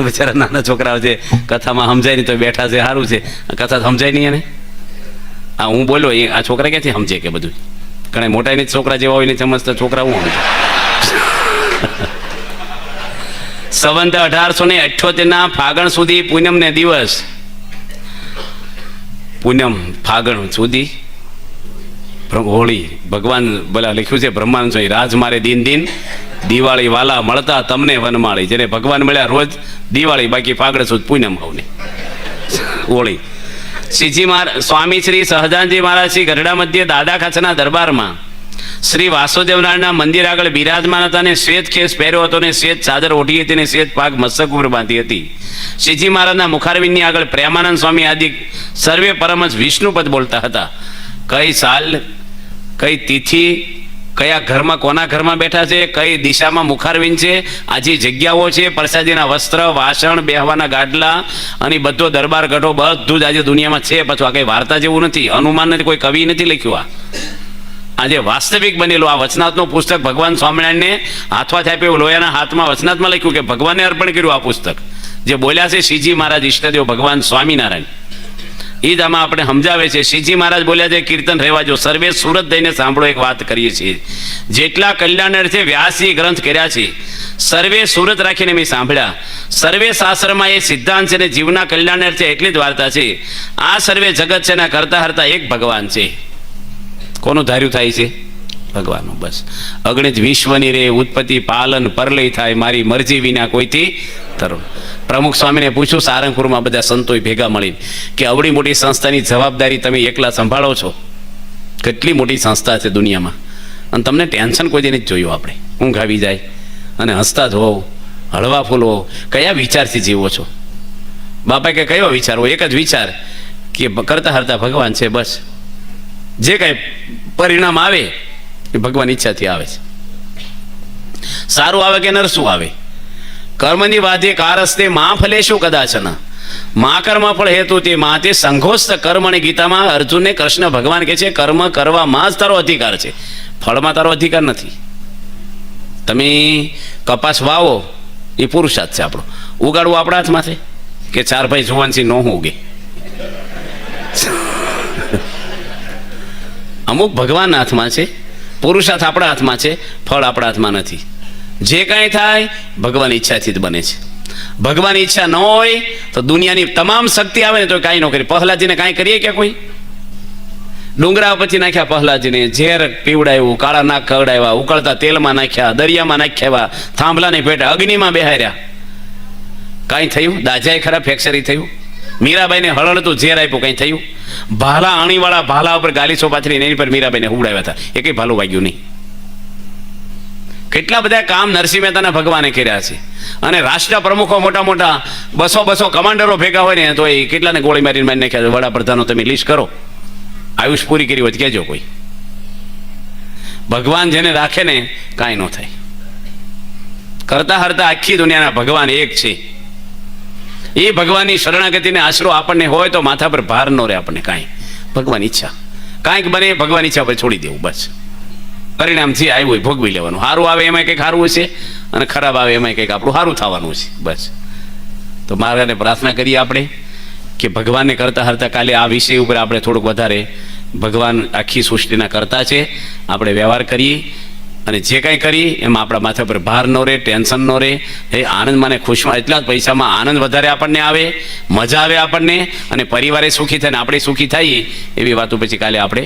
બિચારા નાના છોકરાઓ છે, કથામાં સમજાય નહીં તો બેઠા છે, સારું છે. કથા સમજાય નહીં એને. હા, હું બોલો આ છોકરા ક્યાંથી સમજે કે બધું? ઘણા મોટા ને છોકરા જેવા હોય ને સમજતા છોકરા હું સમજે. સંવંત 1878 ફાગણ સુધી પૂનમ ને દિવસ, પૂનમ ફાગણ સુધી હોળી. ભગવાન બોલા લખ્યું છે બ્રહ્માંડ સ્વામી, રાજ મારે દિન દિન દિવાળી વાલા મળતા તમને વનમાળી. જેને ભગવાન મળ્યા રોજ દિવાળી, બાકી ફાગણ સુદ પૂનમ હોવને હોળી. શ્રીજી સ્વામી શ્રી સહજાનજી મહારાજ શ્રી ગઢડા મધ્ય દાદા ખાચરના દરબારમાં શ્રી વાસુદેવનારાયણના મંદિર આગળ બિરાજમાન હતા અને શ્વેત ખેસ પહેર્યો હતો ને શ્વેત ચાદર ઓઢી હતી ને શ્વેત પાગ મસ્તક ઉપર બાંધી હતી. શ્રીજી મહારાજના મુખારવિંદની આગળ પ્રેમાનંદ સ્વામી આદિ સર્વે પરમહંસ વિષ્ણુપદ બોલતા હતા. કઈ સાલ, કઈ તિથિ, કયા ઘરમાં કોના ઘરમાં બેઠા છે, કઈ દિશામાં મુખારવિંદ છે, આ જે જગ્યાઓ છે, પ્રસાદીના વસ્ત્ર, વાસણ, બેહવાના ગાડલા અને બધો દરબાર ગઢો બધું જ આજે દુનિયામાં છે. પાછું આ કંઈ વાર્તા જેવું નથી, અનુમાન નથી, કોઈ કવિ નથી લખ્યું. આજે વાસ્તવિક બનેલું આ વચનાથનું પુસ્તક ભગવાન સ્વામિનારાયણને હાથમાં આપ્યું, લોયાના હાથમાં વચનાથમાં લખ્યું કે ભગવાને અર્પણ કર્યું આ પુસ્તક. જે બોલ્યા છે શ્રીજી મહારાજ ઈષ્ટદેવ ભગવાન સ્વામિનારાયણ, એ જ આમાં આપણે સમજાવે છે. શ્રીજી મહારાજ બોલ્યા છે કીર્તન રહેવા જો, સર્વે સુરત દઈને સાંભળો, એક વાત કરીએ છીએ. જેટલા કલ્યાણ છે વ્યાસજી ગ્રંથ કર્યા છે, સર્વે સુરત રાખીને મેં સાંભળ્યા. સર્વે શાસ્ત્રમાં એ સિદ્ધાંત છે ને જીવના કલ્યાણ છે એટલી જ વાર્તા છે. આ સર્વે જગત છે ને કરતા હરતા એક ભગવાન છે. કોનું ધાર્યું થાય છે? ભગવાનનું. બસ અગણિત વિશ્વની રે ઉત્પત્તિ પાલન પરલય થાય, મારી મરજી વિના કોઈથી તરુણ. પ્રમુખ સ્વામીને પૂછ્યું સારંગપુરમાં બધા સંતોએ ભેગા મળી કે અવડી મોટી સંસ્થાની જવાબદારી તમે એકલા સંભાળો છો, કેટલી મોટી સંસ્થા છે દુનિયામાં, અને તમને ટેન્શન કોઈ દિન જ જોયું આપણે, ઊંઘ આવી જાય અને હસતા જ હોવ, હળવા ફૂલ હોવ, કયા વિચારથી જીવો છો? બાપા કે કયો વિચાર હોય? એક જ વિચાર કે કરતા હરતા ભગવાન છે. બસ જે કાંઈ પરિણામ આવે એ ભગવાન ઈચ્છાથી આવે છે. સારું આવે કે નરસું આવે, કર્મની વાધ્ય કારસ્તે મા ફલે શું કદાચન, મા કર્મ ફળ હેતુ તે માતે સંઘોસ્ત કર્મની ગીતામાં અર્જુનને કૃષ્ણ ભગવાન કહે છે કર્મ કરવામાં જ તારો અધિકાર છે, ફળમાં તારો અધિકાર નથી. તમે કપાસ વાવો એ પુરુષાર્થ છે આપણો, ઉગાડવું આપણા હાથમાં છે કે ચાર ભાઈ જુવાનસી નો ઉગે. અમુક ભગવાનના હાથમાં છે, પુરુષાર્થ આપણા હાથમાં છે, ફળ આપણા હાથમાં નથી. જે કાંઈ થાય ભગવાન ઈચ્છાથી જ બને છે. ભગવાન ઈચ્છા ન હોય તો દુનિયાની તમામ શક્તિ આવે ને તો કાંઈ ન કરી. પ્રહલાદજીને કાંઈ કરીએ કે કોઈ? ડુંગરા પછી નાખ્યા પ્રહલાદજીને, ઝેર પીવડાવ્યું, કાળા નાક ખવડાવ્યા, ઉકળતા તેલમાં નાખ્યા, દરિયામાં નાખ્યા, થાંભલાને પેટે અગ્નિમાં બેહાર્યા, કાંઈ થયું? દાજાએ ખરા ફેક્ચરી થયું? મીરાબાઈને હળહળતું ઝેર આપ્યું, કંઈ થયું? ભાલા અણીવાળા ભાલા ઉપર ગાલીસો પાથરીને એની પર મીરાબાઈને હુવડાવ્યા હતા, એ કંઈ ભાલું વાગ્યું નહીં. કેટલા બધા કામ નરસિંહ મહેતાના ભગવાને કર્યા છે. અને રાષ્ટ્ર પ્રમુખો મોટા મોટા 200 કમાન્ડરો ભેગા હોય ને તો એ કેટલાને ગોળી મારીને મારી નાખ્યા. વડાપ્રધાનો તમે લિસ્ટ કરો, આયુષ પૂરી કરી હોય કહેજો કોઈ. ભગવાન જેને રાખે ને કાંઈ ન થાય. કરતા હરતા આખી દુનિયાના ભગવાન એક છે. એ ભગવાનની શરણાગતિને આશરો આપણને હોય તો માથા પર ભાર ન રહે આપણને કાંઈ. ભગવાન ઈચ્છા કાંઈક બને, ભગવાન ઈચ્છા પર છોડી દેવું, બસ. પરિણામ જે આવ્યું હોય ભોગવી લેવાનું. સારું આવે એમાં કંઈક સારું હશે અને ખરાબ આવે એમાં કંઈક આપણું સારું થવાનું છે, બસ. તો મારાને પ્રાર્થના કરીએ આપણે કે ભગવાનને કરતા હરતા કાલે આ વિષય ઉપર આપણે થોડુંક વધારે, ભગવાન આખી સૃષ્ટિના કરતા છે, આપણે વ્યવહાર કરીએ અને જે કાંઈ કરીએ એમાં આપણા માથા પર ભાર ન રહે, ટેન્શન ન રહે. એ આનંદમાં ને ખુશમાં, એટલા જ પૈસામાં આનંદ વધારે આપણને આવે, મજા આવે આપણને, અને પરિવારે સુખી થાય ને આપણે સુખી થઈએ એવી વાતો પછી કાલે આપણે